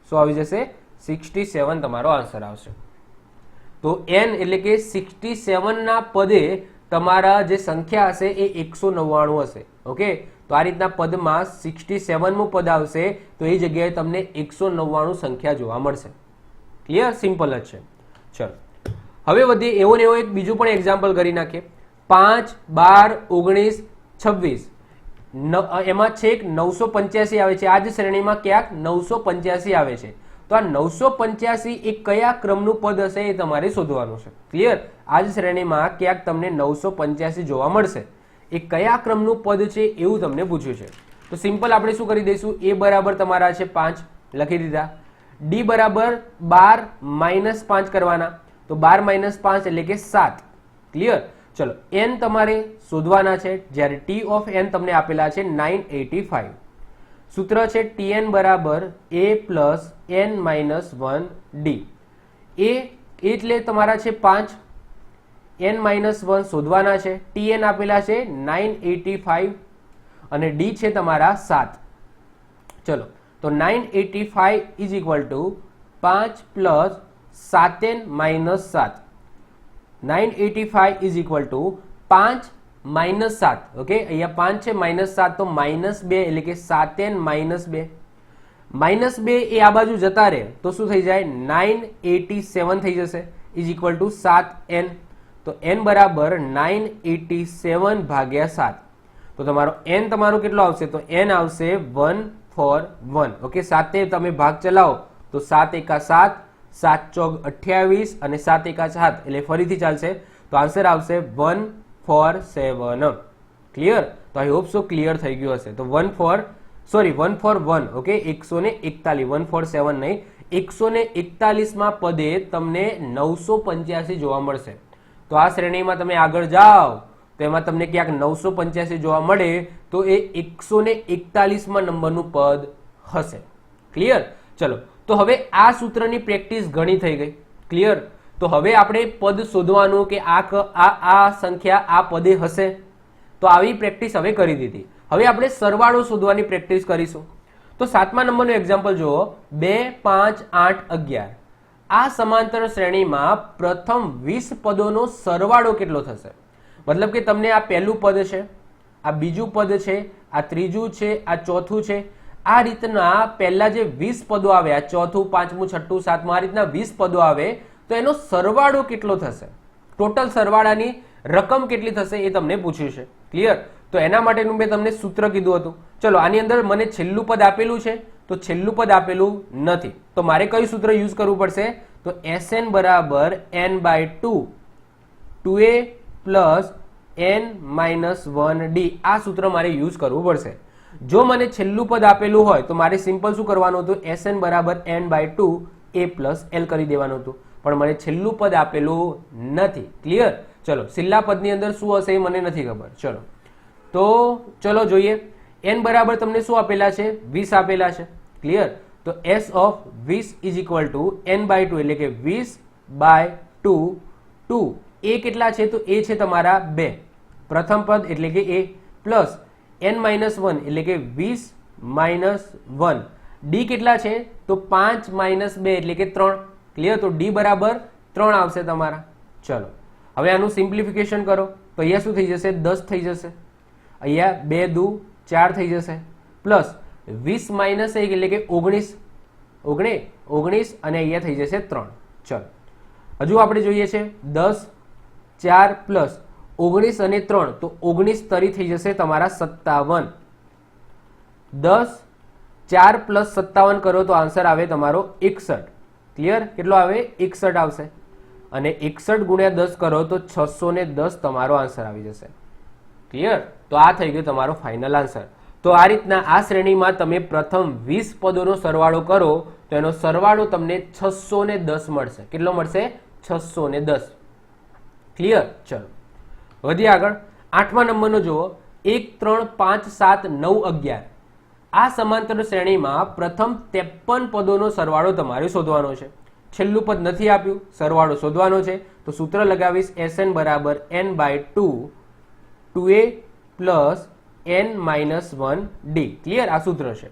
શું આવી જશે? 67 તમારો આન્સર આવશે. તો n એટલે કે 67 ના પદે તમારા જે સંખ્યા હશે એ 199 હશે. ઓકે, તો આ રીતના પદમાં 67મું પદ આવશે તો એ જગ્યાએ તમને 199 સંખ્યા જોવા મળશે. ક્લિયર? સિમ્પલ જ છે. ચલો હવે વધીએ. એવો ને એવો એક બીજું પણ એક્ઝામ્પલ કરી નાખીએ. 5, 12, 19, 26 એમાં છેક 985 આવે છે. આ જ શ્રેણીમાં ક્યાંક 985 આવે છે. તો આ 985 એ કયા ક્રમનું પદ હશે એ તમારે શોધવાનું છે. ક્લિયર? આ જ શ્રેણીમાં ક્યાંક તમને 985 જોવા મળશે. એ કયા ક્રમનું પદ છે એવું તમને પૂછ્યું છે. તો સિમ્પલ આપણે શું કરી દઈશું, એ બરાબર તમારા છે 5 લખી દીધા, ડી બરાબર 12 માઇનસ 5 કરવાના, તો 12 માઇનસ 5 એટલે કે 7. ક્લિયર? ચલો n તમારે શોધવાના છે, જ્યારે t ઓફ n તમને આપેલા છે 985. સૂત્ર છે tn બરાબર a plus n minus 1 d. એ એટલે તમારા છે 5, n માઇનસ 1 શોધવાના છે, tn આપેલા છે 985 અને d છે તમારા 7. ચલો તો 985 is equal to 5 plus 7n minus 7. 985 is equal to 5 minus 7. Okay, અહીંયા 5 છે માઇનસ 7 તો માઇનસ 2 એટલે કે 7n માઇનસ 2. માઇનસ 2 એ આ બાજુ જતા રહે તો શું થઈ જાય, 987 થઈ જશે ઇઝ ઇક્વલ ટુ 7n. તો n બરાબર 987 ભાગ્યા 7. તો તમારો n તમારો કેટલો આવશે, તો n આવશે 141. ઓકે, 7 તમે ભાગ ચલાવો તો 7 એકા 7, 7 ચોક 28 અને 7 એકા 7 એટલે ફરીથી ચાલશે, તો આન્સર આવશે 147. ક્લિયર? તો આઈ હોપ સો ક્લિયર થઈ ગયું હશે. તો 141. ઓકે, 141, 147 નહીં, 141 માં પદે તમને 985 જોવા મળશે. તો આ શ્રેણીમાં તમે આગળ જાઓ તો એમાં તમને ક્યાંક 985 જોવા મળે તો એ 141માં નંબરનું પદ હશે. ક્લિયર? ચલો તો હવે આ સૂત્રની પ્રેક્ટિસ ઘણી થઈ ગઈ. ક્લિયર? તો હવે આપણે પદ શોધવાનું કે આ સંખ્યા આ પદે હશે, તો આવી પ્રેક્ટિસ હવે કરી દીધી. હવે આપણે સરવાળો શોધવાની પ્રેક્ટિસ કરીશું. તો 7મા નંબરનું એક્ઝામ્પલ જુઓ, 2, 5, 8, 11. આ સમાંતર શ્રેણીમાં પ્રથમ 20 પદોનો સરવાળો કેટલો થશે? મતલબ કે તમને આ પહેલું પદ છે, આ બીજું પદ છે, આ ત્રીજું છે, આ ચોથું છે. આ રીતના પહેલા જે 20 પદો આવે, આ ચોથું, પાંચમું, છઠ્ઠું, સાતમું, આ રીતના 20 પદો આવે તો એનો સરવાળો કેટલો થશે? ટોટલ સરવાળાની રકમ કેટલી થશે એ તમને પૂછ્યું છે. ક્લિયર? તો એના માટેનું મેં તમને સૂત્ર કીધું હતું. ચલો આની અંદર મને છેલ્લું પદ આપેલું છે, તો છેલ્લું પદ આપેલું નથી, તો મારે કયું સૂત્ર યુઝ કરવું પડશે? તો Sn બરાબર n/2 2a plus n minus 1d. આ સૂત્ર મારે યુઝ કરવું પડશે. જો મને છેલ્લું પદ આપેલું હોય તો મારે સિમ્પલ શું કરવાનું હતું, Sn બરાબર n/2 a પ્લસ l કરી દેવાનું હતું, પણ મને છેલ્લું પદ આપેલું નથી. ક્લિયર? ચલો છેલ્લા પદની અંદર શું હશે એ મને નથી ખબર. ચલો તો ચલો જોઈએ. n બરાબર તમને શું આપેલા છે, 20 આપેલા છે. ક્લિયર? તો s of 20 is equal to n/2 એટલે કે 20/2. 2 a કેટલા છે, તો a છે તમારા 2, પ્રથમ પદ એટલે કે a, પ્લસ n-1 એટલે કે 20-1. d કેટલા છે, તો 5 - 2 એટલે કે 3. ક્લિયર? તો d બરાબર 3 આવશે તમારા. ચલો હવે આનું સિમ્પ્લિફિકેશન કરો તો અહીંયા શું થઈ જશે, 10 થઈ જશે. અહીંયા 2 દુ 4 થઈ જશે, પ્લસ 20 - 1 એટલે કે 19 અને અહીંયા થઈ જશે 3. ચલો હજુ આપણે જોઈએ છે 10, 4 પ્લસ 19 અને 3, તો 19 તરી થઈ જશે તમારા 57. 10, 4 પ્લસ 57 કરો તો આન્સર આવે તમારો 61. ક્લિયર? કેટલો આવે? 61 આવશે. અને 61 ગુણ્યા 10 કરો તો 610 તમારો આન્સર આવી જશે. ક્લિયર? તો આ થઈ ગયો તમારો ફાઇનલ આન્સર. તો આ રીતના આ શ્રેણીમાં તમે પ્રથમ 20 પદોનો સરવાળો કરો તો એનો સરવાળો તમને 610 મળશે. કેટલો મળશે? 610. ક્લિયર? ચલો વધીએ આગળ. 8મા નંબરનો જુઓ, 1, 3, 5, 7, 9, 11. આ સમાંતર શ્રેણીમાં પ્રથમ 53 પદોનો સરવાળો તમારે શોધવાનો છે. છેલ્લું પદ નથી આપ્યું, સરવાળો શોધવાનો છે. તો સૂત્ર લગાવીશ, Sn બરાબર n/2 2a plus n-1d. Clear? આ સૂત્ર છે.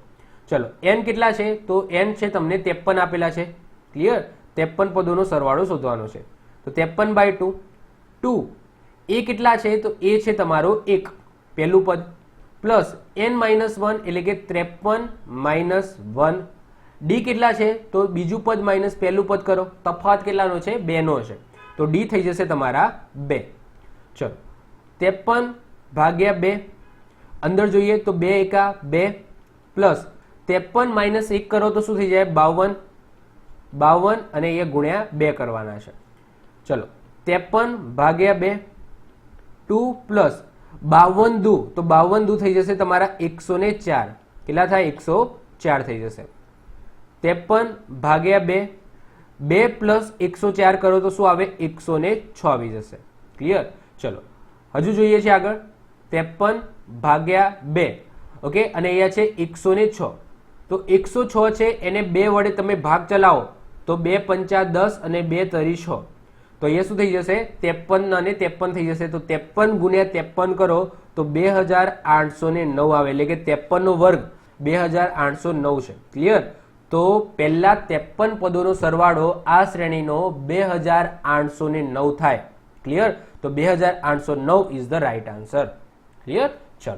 ચલો n કેટલા છે, તો n છે તમને 53 આપેલા છે. ક્લિયર? 53 પદોનો સરવાળો શોધવાનો છે. તો 53/2. 2 a કેટલા છે, તો a છે તમારો 1, પહેલું પદ, પ્લસ n-1 એટલે કે 53 - 1. d કેટલા છે, તો બીજું પદ માઇનસ પહેલું પદ કરો, તફાવત કેટલાનો છે, 2 નો છે, તો d થઈ જશે તમારા 2. ચલો 53 / 2 અંદર જોઈએ તો 2 એકા 2 પ્લસ 53 - 1 કરો તો શું થઈ જાય, 52 અને એ ગુણ્યા 2 કરવાના છે. ચલો 53 ભાગ્યા 2 2 પ્લસ 52 દુ તો 52 દુ થઈ જશે તમારા 104 કેટલા થાય 104 થઈ જશે 53 ભાગ્યા 2 2 પ્લસ 104 કરો તો શું આવે 106 આવી જશે ક્લિયર ચલો હજુ જોઈએ છે આગળ 53 ભાગ્યા 2 ઓકે અને અહીંયા છે 106 તો 106 છે એને 2 વડે તમે ભાગ ચલાવો તો 2 પંચા 10 અને 2 તરી 6 તો અહીંયા શું થઈ જશે 53 અને 53 થઈ જશે તો 53 ગુણ્યા 53 કરો તો 2809 આવે એટલે કે 53 નો વર્ગ 2809 છે ક્લિયર તો પહેલા 53 પદોનો સરવાળો આ શ્રેણીનો 2809 થાય ક્લિયર તો 2809 is the right answer clear ચલો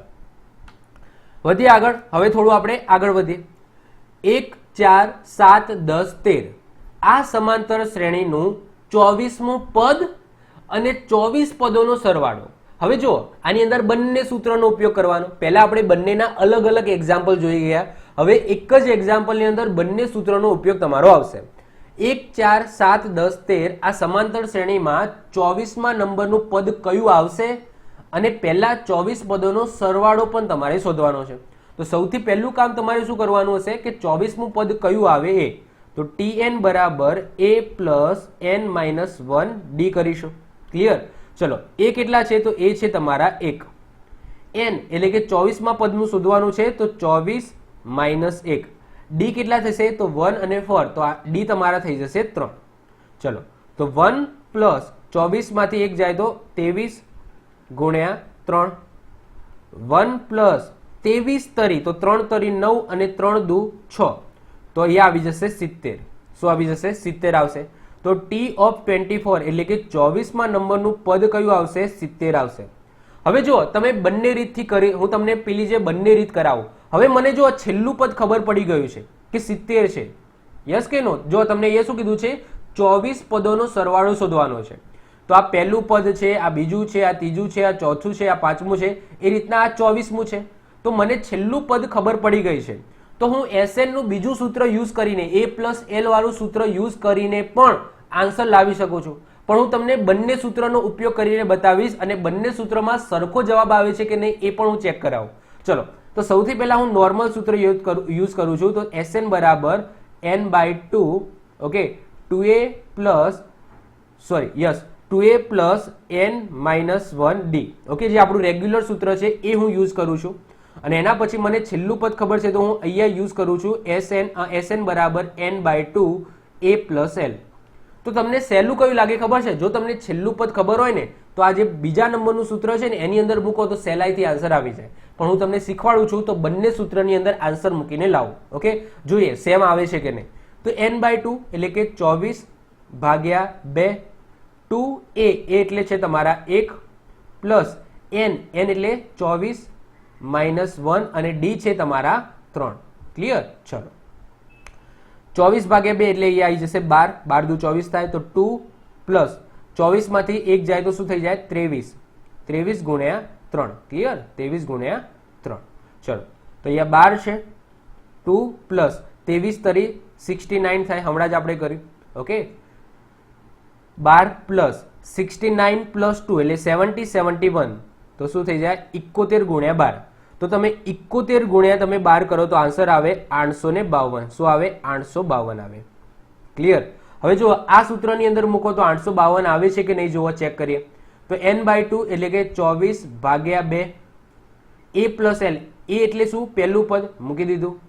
વધીએ આગળ હવે થોડું આપણે આગળ વધીએ 1 4 7 10 13 આ સમાંતર શ્રેણીનું 24મું પદ અને 24 પદોનો સરવાળો હવે જુઓ આની અંદર બંને સૂત્રનો ઉપયોગ કરવાનો પહેલા આપણે બંનેના અલગ અલગ એક્ઝામ્પલ જોઈ ગયા હવે એક જ એક્ઝામ્પલની અંદર બંને સૂત્રનો ઉપયોગ તમારો આવશે 1 4 7 10 13 આ સમાંતર શ્રેણીમાં 24મા નંબરનું પદ કયું આવશે અને પહેલા 24 પદોનો સરવાળો પણ તમારે શોધવાનો છે તો સૌથી પહેલું કામ તમારે શું કરવાનું હશે કે 24મું પદ કયું આવે એ તો tn બરાબર a plus n minus 1 d કરીશું ક્લિયર ચલો એ કેટલા છે તો એ છે તમારા 1 n એટલે કે 24મા પદનું શોધવાનું છે તો 24 માઇનસ 1 ડી કેટલા થશે તો 1 અને 4 તો આ ડી તમારા થઈ જશે 3 ચલો તો 1 પ્લસ 24 માંથી 1 જાય તો 23 ગુણ્યા 3 1 પ્લસ 23 તરી તો 3 તરી 9 અને 3 દુ 6 તો અહીંયા આવી જશે 70 શું આવી જશે 70 આવશે તો ટી ઓફ 24 એટલે કે 24મા નંબરનું પદ કયું આવશે 70 આવશે હવે જો તમે બંને રીતથી કરી હું તમને પેલી જે બંને રીત કરાવું હવે મને જો છેલ્લું પદ ખબર પડી ગયું છે કે 70 છે યસ કે નો જો તમને એ શું કીધું છે 24 પદોનો સરવાળો શોધવાનો છે તો આ પહેલું પદ છે આ બીજું છે આ ત્રીજું છે આ ચોથું છે આ પાંચમું છે એ રીતના આ 24મું છે તો મને છેલ્લું પદ ખબર પડી ગઈ છે તો હું SN નું બીજું સૂત્ર યુઝ કરીને a પ્લસ l વાળું સૂત્ર યુઝ કરીને પણ આન્સર લાવી શકું છું પણ હું તમને બંને સૂત્રનો ઉપયોગ કરીને બતાવીશ અને બંને સૂત્રમાં સરખો જવાબ આવે છે કે નહીં એ પણ હું ચેક કરાવું ચલો તો સૌથી પહેલા હું નોર્મલ સૂત્ર યુઝ કરું છું તો SN બરાબર n/2 okay 2a plus sorry yes 2a plus n minus 1d okay જે આપણું રેગ્યુલર સૂત્ર છે એ હું યુઝ કરું છું અને એના પછી મને છેલ્લું પદ ખબર છે તો હું અહીંયા યુઝ કરું છું SN બરાબર n/2 a પ્લસ l તો તમને સહેલું કયું લાગે ખબર છે જો તમને છેલ્લું પદ ખબર હોય ને તો આ જે બીજા નંબરનું સૂત્ર છે ને એની અંદર મૂકો તો સહેલાઈથી આન્સર આવી જાય પણ હું તમને શીખવાડું છું તો બંને સૂત્રની અંદર આન્સર મૂકીને લાવો ઓકે જોઈએ સેમ આવે છે કે નહીં તો n/2 એટલે કે 24 ભાગ્યા 2 2a એટલે છે તમારા 1 પ્લસ n એટલે 24 માઇનસ 1 અને d છે તમારા 3 ક્લિયર ચલો 24 ભાગ્યા 2 એટલે અહીંયા આવી જશે 12 12 દુ 24 થાય તો 2 પ્લસ 24 માંથી 1 જાય તો શું થઈ જાય 23 23 ગુણ્યા 3 ક્લિયર 23 ગુણ્યા 3 ચલો તો અહીંયા 12 છે 2 પ્લસ 23 તરી 69 થાય હમણાં જ આપણે કર્યું ઓકે 12 પ્લસ 69 પ્લસ 2 એટલે 70 71 તો શું થઈ જાય 71 ગુણ્યા 12 તો તમે 71 ગુણ્યા તમે 12 કરો તો આન્સર આવે 852 શું આવે 852 આવે ક્લિયર હવે જો આ સૂત્રની અંદર મૂકો તો 852 આવે છે કે નહીં જોવો ચેક કરીએ તો n/2 એટલે કે 24 ભાગ્યા 2 a પ્લસ l a એટલે શું પહેલું પદ મૂકી દીધું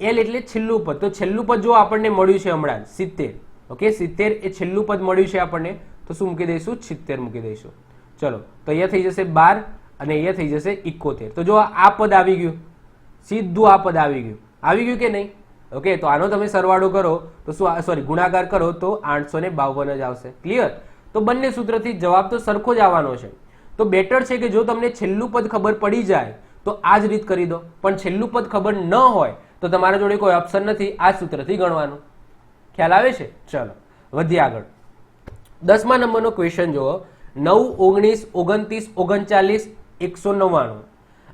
l એટલે છેલ્લું પદ તો છેલ્લું પદ જો આપણને મળ્યું છે હમણાં 70 ઓકે 70 એ છેલ્લું પદ મળ્યું છે આપણને તો શું મૂકી દઈશું 76 મૂકી દઈશું ચલો તો અહીંયા થઈ જશે 12 અને અહીંયા થઈ જશે 71 તો જો આ પદ આવી ગયું સીધું આ પદ આવી ગયું કે નહીં ઓકે તો આનો તમે સરવાળો કરો તો શું સોરી ગુણાકાર કરો તો 852 જ આવશે ક્લિયર તો બંને સૂત્રથી જવાબ તો સરખો જ આવવાનો છે તો બેટર છે કે જો તમને છેલ્લું પદ ખબર પડી જાય તો આ જ રીત કરી દો પણ છેલ્લું પદ ખબર ન હોય તો તમારા જોડે કોઈ ઓપ્શન નથી આ સૂત્રથી ગણવાનું ખ્યાલ આવે છે ચલો વધીએ આગળ 10મા નંબરનો ક્વેશ્ચન જુઓ 9 19 29 39 199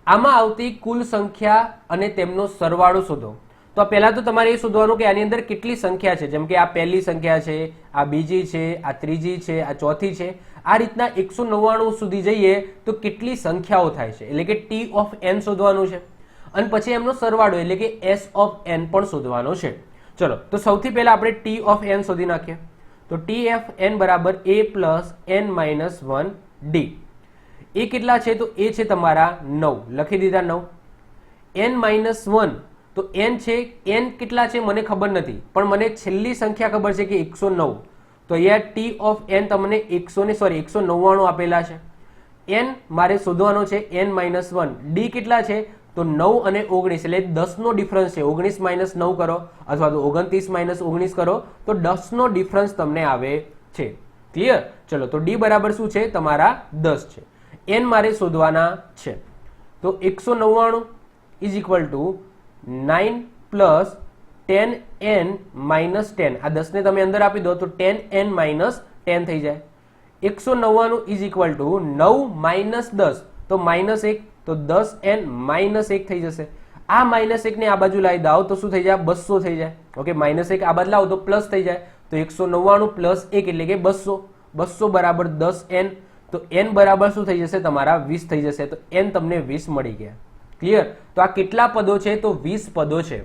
આમાં આવતી કુલ સંખ્યા અને તેમનો સરવાળો શોધો તો પહેલા તો તમારે એ શોધવાનું કે આની અંદર કેટલી સંખ્યા છે, જેમ કે આ પહેલી સંખ્યા છે, આ બીજી છે, આ ત્રીજી છે, આ ચોથી છે. આ રીતના 199 સુધી જઈએ તો કેટલી સંખ્યાઓ થાય છે, એટલે કે ટી ઓફ એન શોધવાનું છે. અને પછી એમનો સરવાળો એટલે કે એસ ઓફ એન પણ શોધવાનો છે. ચલો, તો સૌથી પહેલા આપણે ટી ઓફ એન શોધી નાખીએ. તો ટી ઓફ એન બરાબર a plus n minus 1 d. એ કેટલા છે? તો એ છે તમારા 9. લખી દીધા 9. એન માઇનસ 1, તો એન છે, એન કેટલા છે મને ખબર નથી, પણ મને છેલ્લી સંખ્યા ખબર છે કે 109. તો અહીંયા ટી ઓફ એન તમને 199 આપેલા છે. એન મારે શોધવાનો છે એન માઇનસ 1. ડી કેટલા છે? તો 9 અને 19, એટલે 10નો ડિફરન્સ છે. 19 માઇનસ 9 કરો અથવા તો 29 માઇનસ 19 કરો તો 10નો ડિફરન્સ તમને આવે છે. ક્લિયર? ચલો, તો ડી બરાબર શું છે? તમારા 10 છે. એન મારે શોધવાના છે. તો 199 is equal to 9 plus 10n minus 10. આ 10 ને તમે અંદર આપી દો તો 10n માઇનસ 10 થઈ જાય. 199 ઇઝ ઇક્વલ ટુ 9 માઇનસ 10, તો માઇનસ 1, તો 10n માઇનસ 1 થઈ જશે. આ માઇનસ 1 ને આ બાજુ લાવી દાઓ તો શું થઈ જાય? 200 થઈ જાય. ઓકે, માઇનસ 1 આ બાજુ લાવો તો પ્લસ થઈ જાય. તો 199 પ્લસ 1 એટલે કે 200. 200 બરાબર 10n. તો n બરાબર શું થઈ જશે? તમારા 20 થઈ જશે. તો n તમને 20 મળી ગયા. ક્લિયર? તો આ કેટલા પદો છે? તો 20 પદો છે.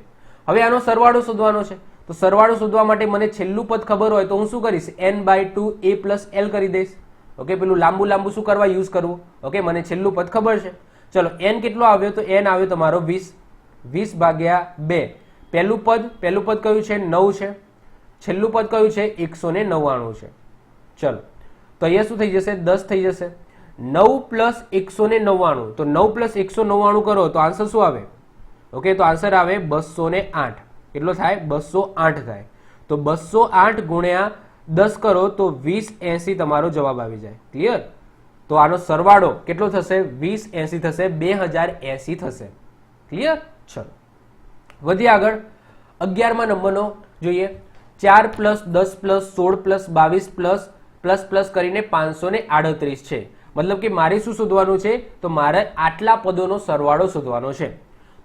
હવે આનો સરવાળો શોધવાનો છે. તો સરવાળો શોધવા માટે મને છેલ્લું પદ ખબર હોય તો હું શું કરીશ? n/2 a પ્લસ l કરી દઈશ. ઓકે, પેલું લાંબુ શું કરવા યુઝ કરવું? ઓકે, મને છેલ્લું પદ ખબર છે. ચલો, n કેટલો આવ્યો? તો n આવ્યો તમારો 20. 20 ભાગ્યા 2. પહેલું પદ કયું છે? 9 છે. છેલ્લું પદ કયું છે? 199 છે. ચલો, તો અહીંયા શું થઈ જશે? 10 થઈ જશે. 9 પ્લસ 199, તો 9 પ્લસ 199 કરો તો આન્સર શું આવે? ઓકે, તો આન્સર આવે 208. કેટલો થાય? 208 થાય. તો 208 ગુણ્યા 10 કરો તો 2080 તમારો જવાબ આવી જાય. ક્લિયર? તો આનો સરવાળો કેટલો થશે? 2080 થશે, 2080 થશે. ક્લિયર? ચલો, વધીએ આગળ. 11મા નંબરનો જોઈએ. 4 પ્લસ 10 પ્લસ 16 પ્લસ 22 પ્લસ કરીને 538 છે. મતલબ કે મારે શું શોધવાનું છે? તો મારે આટલા પદોનો સરવાળો શોધવાનો છે.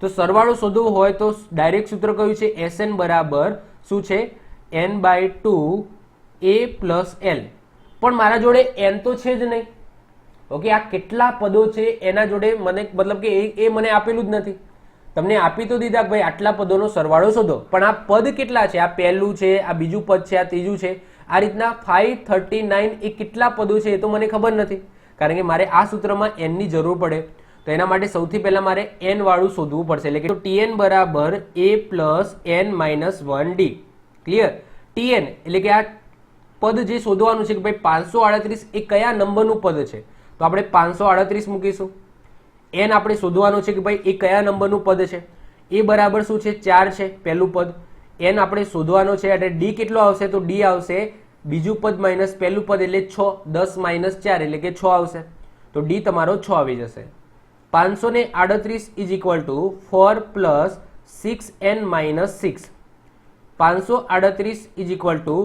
તો સરવાળો શોધવો હોય તો ડાયરેક્ટ સૂત્ર કયું છે? Sn બરાબર શું છે? n/2 a plus l. પણ મારા જોડે n તો છે જ નહીં. ઓકે, આ કેટલા પદો છે એના જોડે મને મતલબ કે એ મને આપેલું જ નથી. તમને આપી તો દીધા કે ભાઈ આટલા પદોનો સરવાળો શોધો, પણ આ પદ કેટલા છે? આ પહેલું છે, આ બીજું પદ છે, આ ત્રીજું છે. આ રીતના 539 એ કેટલા પદો છે એ તો મને ખબર નથી, કારણ કે મારે આ સૂત્રમાં n ની જરૂર પડે. તો એના માટે સૌથી પહેલા મારે n વાળું શોધવું પડશે. એટલે કે tn બરાબર a plus n minus 1 D. Clear? tn એટલે કે આ પદ જે શોધવાનું છે કે ભાઈ 538 એ કયા નંબરનું પદ છે, તો આપણે 538 મૂકીશું. n આપણે શોધવાનું છે કે ભાઈ એ કયા નંબરનું પદ છે. એ બરાબર શું છે? 4 છે પહેલું પદ. n આપણે શોધવાનો છે એટલે d કેટલો આવશે? તો d આવશે બીજું પદ માઇનસ પહેલું પદ એટલે 6. 10 માઇનસ 4 એટલે કે 6 આવશે. તો d તમારો 6 આવી જશે. 538 is equal to 4 plus 6n minus 6. 538 is equal to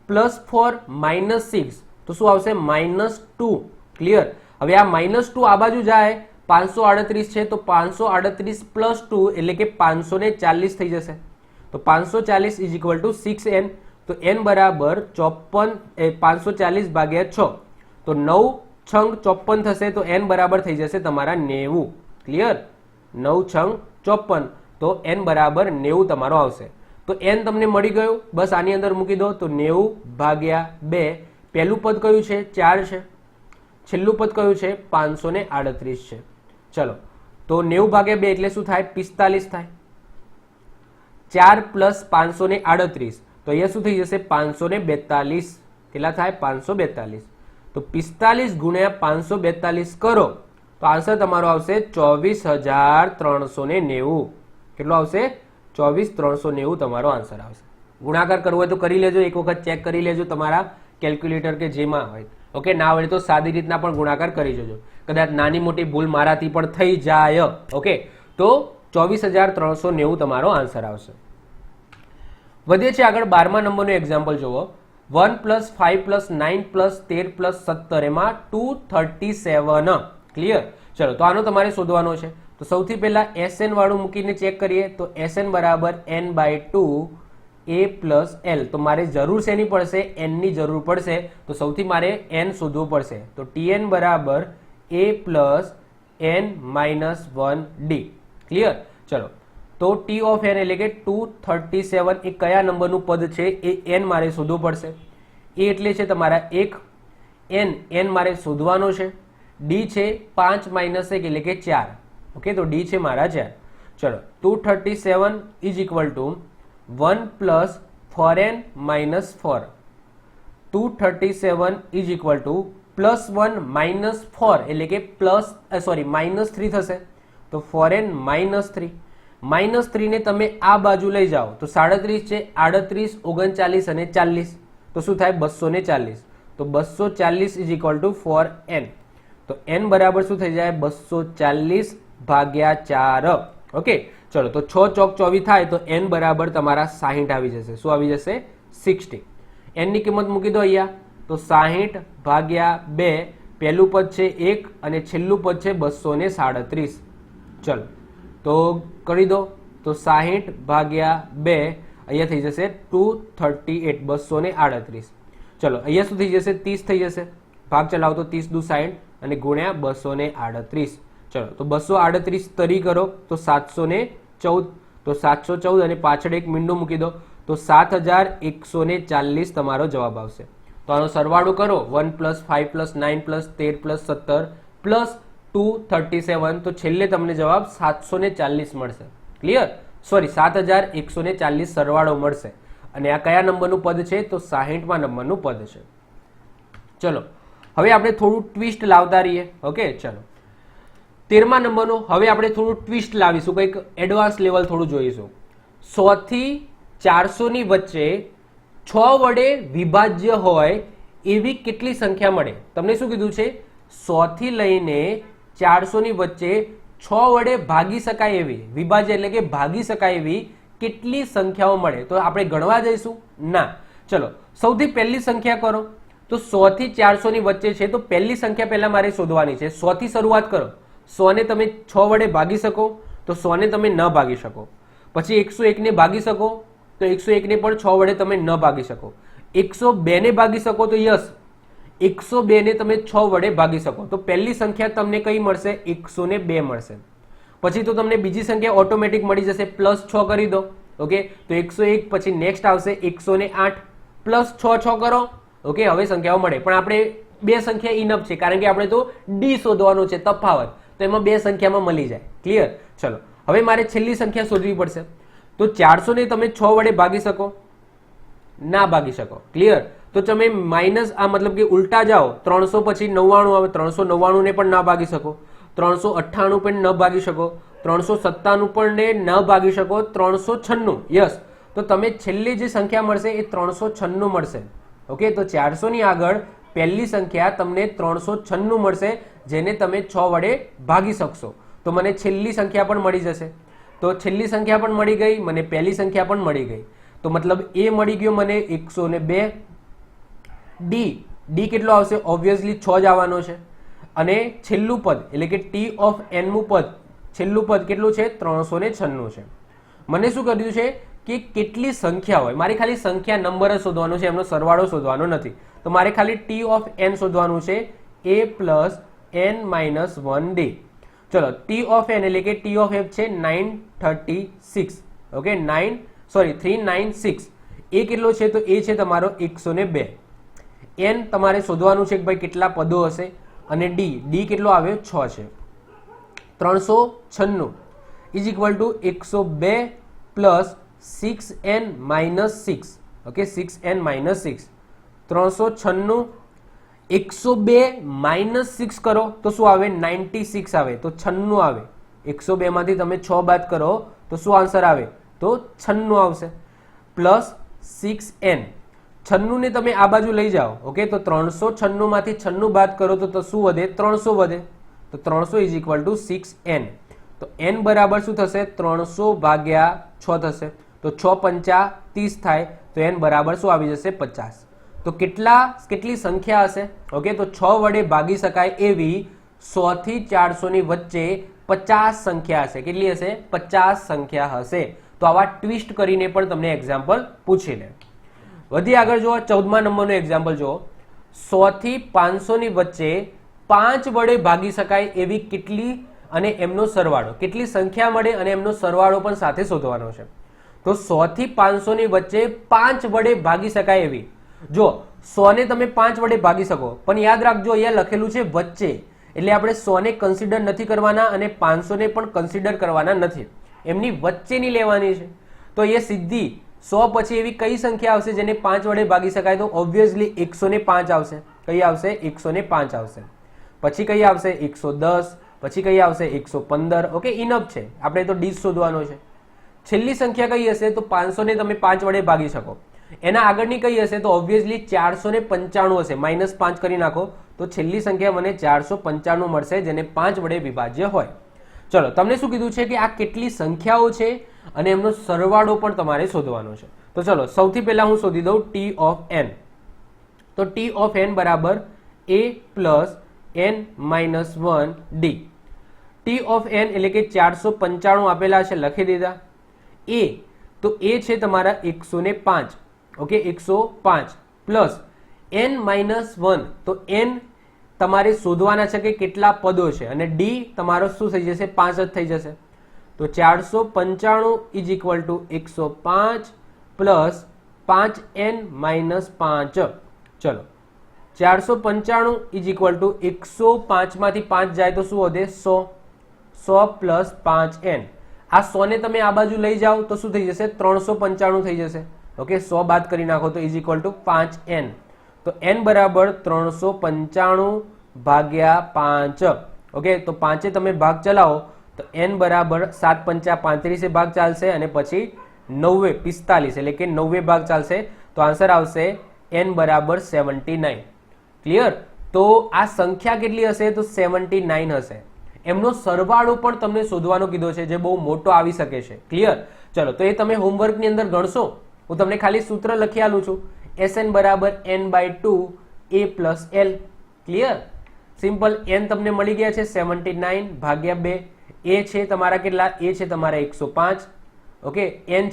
plus 4 minus 6, તો શું આવશે? -2. ક્લિયર? હવે આ -2 આ બાજુ જાય. 538 છે તો 538 પ્લસ 2 એટલે કે 540 થઈ જશે. તો 540 ઇઝ ઇક્વલ ટુ 6n. તો n બરાબર 540 ભાગ્યા 6, તો 9 છંગ 54 થશે. તો n બરાબર થઈ જશે તમારા 90. ક્લિયર? 9 છંગ 54, તો n બરાબર 90 તમારો આવશે. તો n તમને મળી ગયું. બસ આની અંદર મૂકી દો. તો 90 ભાગ્યા 2. પહેલું પદ કયું છે? 4 છે. છેલ્લું પદ કયું છે? 538 છે. ચલો, તો 90 ભાગ્યા 2 એટલે શું થાય? 45 થાય. 4 પ્લસ 538, તો અહીંયા શું થઈ જશે? 542. કેટલા થાય? 542. તો 45 ગુણ્યા 542 કરો તો આન્સર તમારો આવશે 24,390. કેટલો આવશે? 24,390 તમારો આન્સર આવશે. ગુણાકાર કરવો હોય તો કરી લેજો, એક વખત ચેક કરી લેજો તમારા કેલ્ક્યુલેટર કે જેમાં હોય. ઓકે, ના હોય તો સાદી રીતના પણ ગુણાકાર કરી જજો. કદાચ નાની મોટી ભૂલ મારાથી પણ થઈ જાય. ઓકે, તો 24,390 તમારો આન્સર આવશે. વધીએ છે આગળ. 12મા નંબરનું એક્ઝામ્પલ જુઓ. 1 પ્લસ 5 પ્લસ 9 પ્લસ 13 પ્લસ 17 એમાં 237. ક્લિયર? ચલો, તો આનો તમારે શોધવાનો છે. તો તો સૌથી પહેલા SN વાળું મૂકીને ચેક કરીએ તો SN બરાબર n/2 a પ્લસ l. તો મારે જરૂર શેની પડશે? n ની જરૂર પડશે. તો સૌથી મારે n શોધવું પડશે. તો Tn બરાબર a plus n minus 1d. Clear? ચલો, તો T ઓફ n એટલે કે 237 એ કયા નંબરનું પદ છે એ n મારે શોધવું પડશે. એ એટલે છે તમારા 1, n મારે શોધવાનો છે. d છે 5 માઇનસ 1 એટલે કે 4. ઓકે, તો d છે મારા 4. ચલો, 237 is equal to 1 plus 4n minus 4. 237 is equal to plus 1 minus 4 એટલે કે માઇનસ 3 થશે. તો 4n માઇનસ 3. માઇનસ 3 ને તમે આ બાજુ લઈ જાઓ તો 37 છે, 38, 39 અને 40. તો શું થાય? 240. તો 240 ઇઝ ઇક્વલ ટુ 4n. તો n બરાબર શું થઈ જાય? 240 ભાગ્યા 4. ઓકે, ચલો, તો 6 ચોક 24 થાય તો n બરાબર તમારા 60 આવી જશે. શું આવી જશે? 60. n ની કિંમત મૂકી દો અહીંયા. તો 60 ભાગ્યા 2, પહેલું પદ છે 1 અને છેલ્લું પદ છે 237. ચલો, તો કરી દો. તો 60 ભાગ્યા 2 અહીંયા થઈ જશે 238, 238. ચલો, અહીંયા શું થઈ જશે? 30 થઈ જશે. ભાગ ચલાવો તો 30 દુ 60 અને ગુણ્યા 238. ચલો, તો 238 તરી કરો તો 714. તો 714 અને પાછળ એક મીંડું મૂકી દો તો 7140 તમારો જવાબ આવશે. તો આનો સરવાળો કરો. 1 + 5 + 9 + 13 + 17 + 237. તો છેલ્લે તમને જવાબ 740 મળશે. ક્લિયર? સોરી, 7140 સરવાળો મળશે. અને આ કયા નંબરનું પદ છે? તો 60મા નંબરનું પદ છે. ચલો, હવે આપણે થોડું ટ્વિસ્ટ લાવતા રહીએ. ઓકે, ચલો, 13મા નંબરનું હવે આપણે થોડું ટ્વિસ્ટ લાવીશું, કંઈક એડવાન્સ લેવલ થોડું જોઈશું. 100 થી 400 ની વચ્ચે 6 વડે વિભાજ્ય હોય એવી કેટલી સંખ્યા મળે? તમને શું કીધું છે? 100 થી લઈને 400 ની વચ્ચે 6 વડે ભાગી શકાય એવી, વિભાજ્ય એટલે કે ભાગી શકાય એવી કેટલી સંખ્યાઓ મળે? તો આપણે ગણવા જઈશું? ના. ચલો, સૌથી પહેલી સંખ્યા કરો. તો 100 થી 400 ની વચ્ચે છે તો પહેલી સંખ્યા પહેલા મારે શોધવાની છે. 100 થી શરૂઆત કરો. 100 ને તમે 6 વડે ભાગી શકો તો 100 ને તમે ન ભાગી શકો. પછી 101 ને ભાગી શકો તો 101 ને પણ 6 વડે તમે ન ભાગી શકો. 102 ને ભાગી શકો તો યસ, 102 ને તમે 6 વડે ભાગી શકો. તો પહેલી સંખ્યા તમને કઈ મળશે? 102 મળશે. પછી તો તમને બીજી સંખ્યા ઓટોમેટિક મળી જશે. +6 કરી દો. ઓકે, તો 101. પછી નેક્સ્ટ આવશે 108. +6 કરો. ઓકે, હવે સંખ્યાઓ મળે. પણ આપણે બે સંખ્યા ઇનફ છે કારણ કે આપણે તો ડી શોધવાનું છે, તફાવત. તો એમાં બે સંખ્યામાં મળી જાય. ક્લિયર? ચલો, હવે મારે છેલ્લી સંખ્યા શોધવી પડશે. તો 400 ને તમે 6 વડે ભાગી શકો? ના ભાગી શકો. ક્લિયર? તો તમે માઇનસ આ મતલબ કે ઉલટા જાઓ. 300 પછી 99 આવે, 399 ને પણ ના ભાગી શકો. 398 પણ ન ભાગી શકો. 397 પણ ન ભાગી શકો. 396. યસ, તો તમે છેલ્લી જે સંખ્યા મળશે એ 396 મળશે. ઓકે, તો 400 ની આગળ પહેલી સંખ્યા તમને 396 મળશે, જેને તમે 6 વડે ભાગી શકશો. તો મને છેલ્લી સંખ્યા પણ મળી જશે. તો છેલ્લી સંખ્યા પણ મળી ગઈ, મને પહેલી સંખ્યા પણ મળી ગઈ. તો મતલબ એ મળી ગયો મને 102. ડી કેટલો આવશે? ઓબ્વિયસલી 6 જ આવવાનો છે. અને છેલ્લું પદ એટલે કે T ઓફ n નું પદ, છેલ્લું પદ કેટલું છે? 396 છે. મને શું કર્યું છે કે કેટલી સંખ્યા હોય, મારે ખાલી સંખ્યા નંબર જ શોધવાનો છે, એમનો સરવાળો શોધવાનો નથી. તો મારે ખાલી T ઓફ n શોધવાનું છે, a plus n minus 1d. ચલો, T ઓફ n એટલે કે T ઓફ f છે 936. ઓકે, 396. એ કેટલો છે? તો એ છે તમારો 102. n તમારે શોધવાનું છે કે ભાઈ કેટલા પદો હશે. અને ડી કેટલો આવ્યો? 6 છે. 396 is equal to 102 plus 6n minus 6. Okay, 6n minus 6. 396 102 minus 6 કરો તો શું આવે? 96 આવે. તો 96 આવે. 102 માંથી તમે 6 બાદ કરો તો શું આન્સર આવે? તો 96 આવશે. Plus 6n. 96 ને તમે આ બાજુ લઈ જાઓ. ઓકે, તો 396 માંથી 96 બાદ કરો તો શું વધે? 300 વધે. તો 300 ઇઝ ઇક્વલ ટુ 6n. તો n બરાબર શું થશે? 300 ભાગ્યા 6 થશે. તો 6 પંચા 30 થાય. તો n બરાબર શું આવી જશે? 50. તો કેટલી સંખ્યા હશે? ઓકે, તો 6 વડે ભાગી શકાય એવી 100 થી 400 ની વચ્ચે 50 સંખ્યા હશે. કેટલી હશે? 50 સંખ્યા હશે. તો આવા ટ્વિસ્ટ કરીને પણ તમને એક્ઝામ્પલ પૂછી લે. વધી આગળ જુઓ, 14મા નંબરનું એક્ઝામ્પલ જુઓ. 100 થી 500 ની વચ્ચે 5 વડે ભાગી શકાય એવી કેટલી અને એમનો સરવાળો, કેટલી સંખ્યા મળે અને એમનો સરવાળો પણ સાથે શોધવાનો છે. તો 100 થી 500 ની વચ્ચે 5 વડે ભાગી શકાય એવી. જો 100 ને તમે 5 વડે ભાગી શકો, પણ યાદ રાખજો અહીંયા લખેલું છે વચ્ચે, એટલે આપણે 100 ને કન્સિડર નથી કરવાના અને 500 ને પણ કન્સિડર કરવાના નથી, એમની વચ્ચેની લેવાની છે. તો અહીંયા સીધી 100 પછી એવી કઈ સંખ્યા આવશે જેને 5 વડે ભાગી શકાય? તો ઓબ્વિયસલી 105 આવશે. કઈ આવશે? 105 આવશે. પછી કઈ આવશે? 110. પછી કઈ આવશે? 115. ઓકે, ઇનફ છે, આપણે તો ડીસ શોધવાનો છે. છેલ્લી સંખ્યા કઈ હશે? તો 500 ને તમે 5 વડે ભાગી શકો. એના આગળની કઈ હશે? તો ઓબ્વિયસલી 495 હશે. -5 કરી નાખો તો છેલ્લી સંખ્યા મને 495 મળશે, જેને 5 વડે વિભાજ્ય હોય. ચલો, તમને શું કીધું છે કે આ કેટલી સંખ્યાઓ છે અને એમનો સરવાળો પણ તમારે શોધવાનો છે. તો ચલો, સૌથી પહેલા હું શોધી દઉં t of n. તો t of n બરાબર a plus n minus 1 d. t of n એટલે કે 495 આપેલા છે, લખી દીધા. a તો એ છે તમારા 105. ઓકે, 105 પ્લસ n માઇનસ 1, તો n તમારે શોધવાના છે કે કેટલા પદો છે, અને d તમારો શું થઈ જશે? 5 જ થઈ જશે. તો 495 is equal to 105 plus 5n minus 5. ચલો, 495 ઇઝ ઇક્વલ ટુ 105 માંથી 5 જાય તો શું વધે? 100. 100 પ્લસ 5n. આ 100 ને તમે આ બાજુ લઈ જાઓ તો શું થઈ જશે? 395 થઈ જશે. ઓકે, 100 બાદ કરી નાખો તો ઇઝ ઇક્વલ ટુ 5n. તો n બરાબર 395 ભાગ્યા 5. ઓકે, તો 5 તમે ભાગ ચલાવો તો n બરાબર 7 પંચા 35 ભાગ ચાલશે, અને પછી 9 45 એટલે કે 9 ભાગ ચાલશે. તો આન્સર આવશે n બરાબર 79. ક્લિયર? તો આ સંખ્યા કેટલી હશે? તો 79 હશે. એમનો સરવાળો પણ તમને શોધવાનો કીધો છે, જે બહુ મોટો આવી શકે છે. ક્લિયર? ચલો, તો એ તમે હોમવર્કની અંદર ગણશો. હું તમને ખાલી સૂત્ર લખી આલું છું. Sn બરાબર n/2 a plus l. Clear? Simple. n તમને મળી ગયા છે 79 ભાગ્યા 2. a છે તમારા કેટલા? a છે તમારા 105. ઓકે, n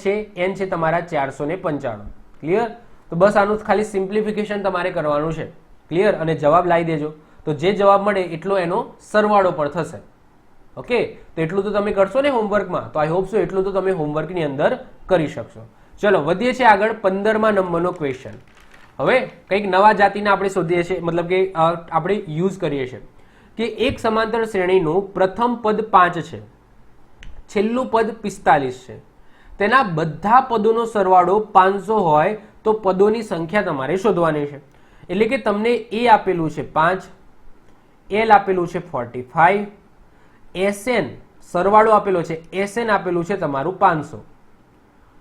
છે તમારા 495. ક્લિયર? તો બસ આનું ખાલી સિમ્પ્લિફિકેશન તમારે કરવાનું છે. ક્લિયર? અને જવાબ લાવી દેજો. તો જે જવાબ મળે એટલો એનો સરવાળો પણ થશે. ઓકે, તો એટલું તો તમે કરશો ને હોમવર્કમાં. તો આઈ હોપ સો એટલું તો તમે હોમવર્કની અંદર કરી શકશો. ચલો, વધીએ છીએ આગળ. 15મા નંબરનો ક્વેશ્ચન. હવે કંઈક નવા જાતિના આપણે શોધીએ છીએ, મતલબ કે આપણે યુઝ કરીએ છીએ કે એક સમાંતર શ્રેણીનું પ્રથમ પદ 5 છે, છેલ્લું પદ 45 છે. તેના બધા પદોનો સરવાળો 500 હોય તો પદોની સંખ્યા તમારે શોધવાની છે. એટલે કે તમને a આપેલું છે 5, l આપેલું છે 45, sn સરવાળો આપેલો છે, sn આપેલું છે તમારું 500.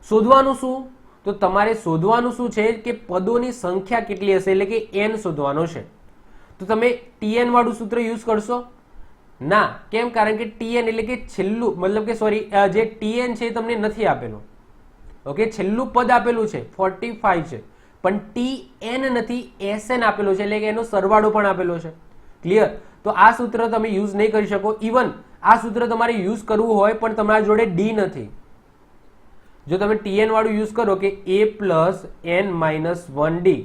શોધવાનું શું? તો તમારે શોધવાનું શું છે કે પદોની સંખ્યા કેટલી હશે, એટલે કે n શોધવાનો છે. તો તમે tn વાળું સૂત્ર યુઝ કરશો? ના. કેમ? કારણ કે tn એટલે કે છેલ્લું, મતલબ કે સોરી, જે tn છે એ તમને નથી આપેલું. ઓકે, છેલ્લું પદ આપેલું છે 45 છે, પણ tn નથી, sn આપેલો છે, એટલે કે એનો સરવાળો પણ આપેલો છે. ક્લિયર? તો આ સૂત્ર તમે યુઝ નહીં કરી શકો. ઇવન આ સૂત્ર તમારે યુઝ કરવું હોય પણ તમારા જોડે d નથી. જો તમે tn વાળું યુઝ કરો કે a plus n minus 1d,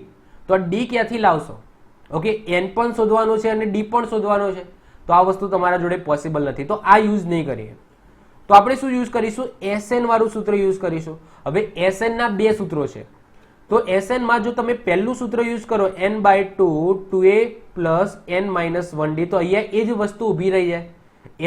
તો આ d ક્યાંથી લાવશો? ઓકે, n પણ શોધવાનું છે અને d પણ શોધવાનો છે. તો આ વસ્તુ તમારા જોડે પોસિબલ નથી, તો આ યુઝ નહીં કરીએ. તો આપણે શું યુઝ કરીશું? sn વાળું સૂત્ર યુઝ કરીશું. હવે sn ના બે સૂત્રો છે. તો sn માં જો તમે પહેલું સૂત્ર યુઝ કરો n/2 2a plus n minus 1d, તો અહીંયા એ જ વસ્તુ ઊભી રહી જાય.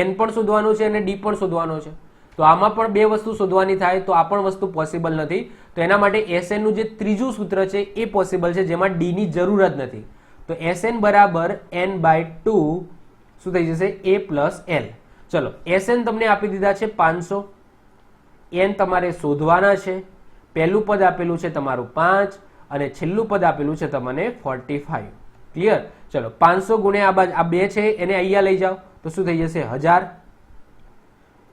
n પણ શોધવાનું છે અને d પણ શોધવાનો છે. તો આમાં પણ બે વસ્તુ શોધવાની થાય, તો આ પણ વસ્તુ પોસિબલ નથી. તો એના માટે sn નું જે ત્રીજું સૂત્ર છે એ પોસિબલ છે, જેમાં d ની જરૂર જ નથી. તો sn બરાબર n/2 શું થઈ જશે? a plus l. ચલો, sn તમને આપી દીધા છે 500, n તમારે શોધવાના છે. પહેલું પદ આપેલું છે તમારું 5 અને છેલ્લું પદ આપેલું છે તમને 45. ક્લિયર? ચલો, 500 ગુણ્યા આ બે છે એને અહીંયા લઈ જાઓ તો શું થઈ જશે? 1000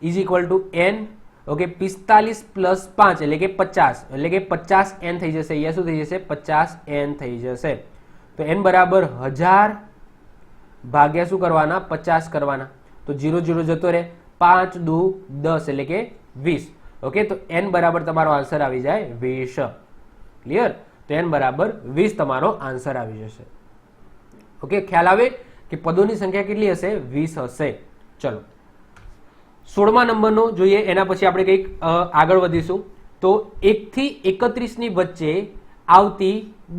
is equal to n. Okay, 45 plus 5 એટલે કે 50, એટલે કે 50n થઈ જશે. અહીંયા શું થઈ જશે? 50n થઈ જશે. તો n બરાબર 1000 ભાગ્યા શું કરવાના? 50 કરવાના. તો 0 0 જતો રહે, 5 દુ 10 એટલે કે 20. ઓકે, તો n બરાબર તમારો આન્સર આવી જાય 20. ક્લિયર? તો n બરાબર 20 તમારો આન્સર આવી જશે. ઓકે, ખ્યાલ આવે કે પદોની સંખ્યા કેટલી હશે? 20 હશે. ચલો 16મા નંબરનો જોઈએ, એના પછી આપણે કંઈક આગળ વધીશું. તો 1 થી 31 ની વચ્ચે આવતી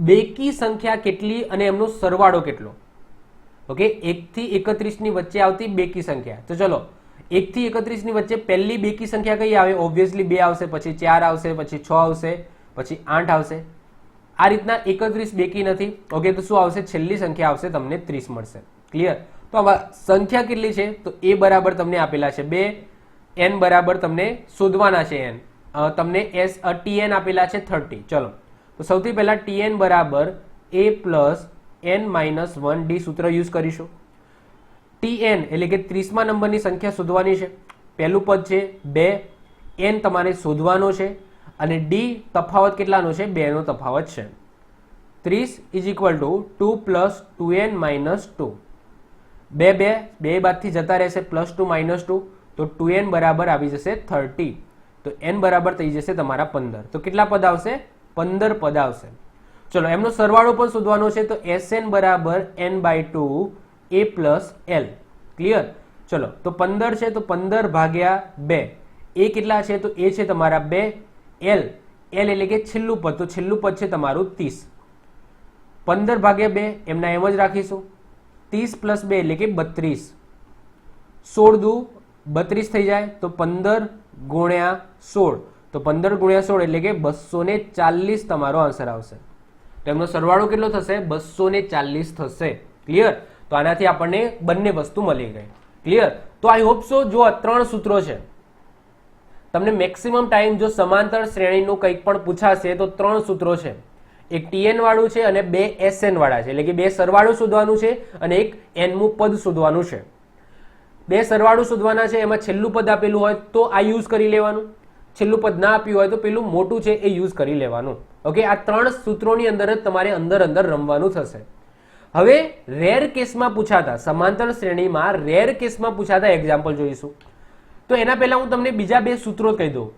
બેકી સંખ્યા કેટલી અને એમનો સરવાળો કેટલો? ઓકે, 1 થી 31 ની વચ્ચે આવતી બેકી સંખ્યા. તો ચલો 1 થી 31 ની વચ્ચે પહેલી બેકી સંખ્યા કઈ આવે? ઓબ્વિયસલી 2 આવશે, પછી 4 આવશે, પછી 6 આવશે, પછી 8 આવશે. આ રીતના 31 બેકી નથી. ઓકે, તો શું આવશે? છેલ્લી સંખ્યા આવશે, તમને 30 મળશે. ક્લિયર? તો આમાં સંખ્યા કેટલી છે? તો a બરાબર તમને આપેલા છે 2, n બરાબર તમને શોધવાના છે n, તમને tn આપેલા છે 30. ચલો, તો સૌથી પહેલા tn બરાબર a plus n minus 1d સૂત્ર યુઝ કરીશું. tn એટલે કે 30મા નંબરની સંખ્યા શોધવાની છે. પહેલું પદ છે 2, n તમારે શોધવાનો છે, અને d તફાવત કેટલાનો છે? 2 નો તફાવત છે. 30 is equal to 2 plus 2n minus 2. 2 બાદથી જતા રહેશે, પ્લસ 2 માઇનસ 2, તો 2n બરાબર આવી જશે 30. તો n બરાબર થઈ જશે તમારા 15. તો કેટલા પદ આવશે? 15 પદ આવશે. ચલો, એમનો સરવાળો પણ શોધવાનો છે. તો sn બરાબર n/2 a plus l. Clear? ચલો, તો 15 છે, તો 15 ભાગ્યા 2. a કેટલા છે? તો a છે તમારા 2. l એટલે કે છેલ્લું પદ, તો છેલ્લું પદ છે તમારું 30. 15 ભાગ્યા 2 એમના એમ જ રાખીશું. 30 પ્લસ 2 એટલે કે 32. 16 દુ 32 થઈ જાય, તો 15 ગુણ્યા 16, તો 15 ગુણ્યા 16 એટલે કે 240 તમારો આન્સર આવશે. તો એમનો સરવાળો કેટલો થશે? 240 થશે. ક્લિયર? તો આનાથી આપણને બંને વસ્તુ મળી ગઈ. ક્લિયર? તો આઈ હોપ સો. જો 3 સૂત્રો છે, તમને મેક્સિમમ ટાઈમ જો સમાંતર શ્રેણીનું કંઈક પણ પૂછાશે તો 3 સૂત્રો છે. એક tn વાળું છે અને 2 sn વાળા છે, એટલે કે 2 સરવાળો શોધવાનું છે અને એક nમું પદ શોધવાનું છે. 2 સરવાળો શોધવાના છે, એમાં છેલ્લું પદ આપેલું હોય તો આ યુઝ કરી લેવાનું, છેલ્લું પદ ના આપ્યું હોય તો પેલું મોટું છે એ યુઝ કરી લેવાનું. ઓકે, આ 3 સૂત્રોની અંદર જ તમારે અંદર રમવાનું થશે. હવે રેર કેસમાં પૂછાતા, સમાંતર શ્રેણીમાં રેર કેસમાં પૂછાતા એક્ઝામ્પલ જોઈશું. તો એના પહેલા હું તમને બીજા 2 સૂત્રો કહી દઉં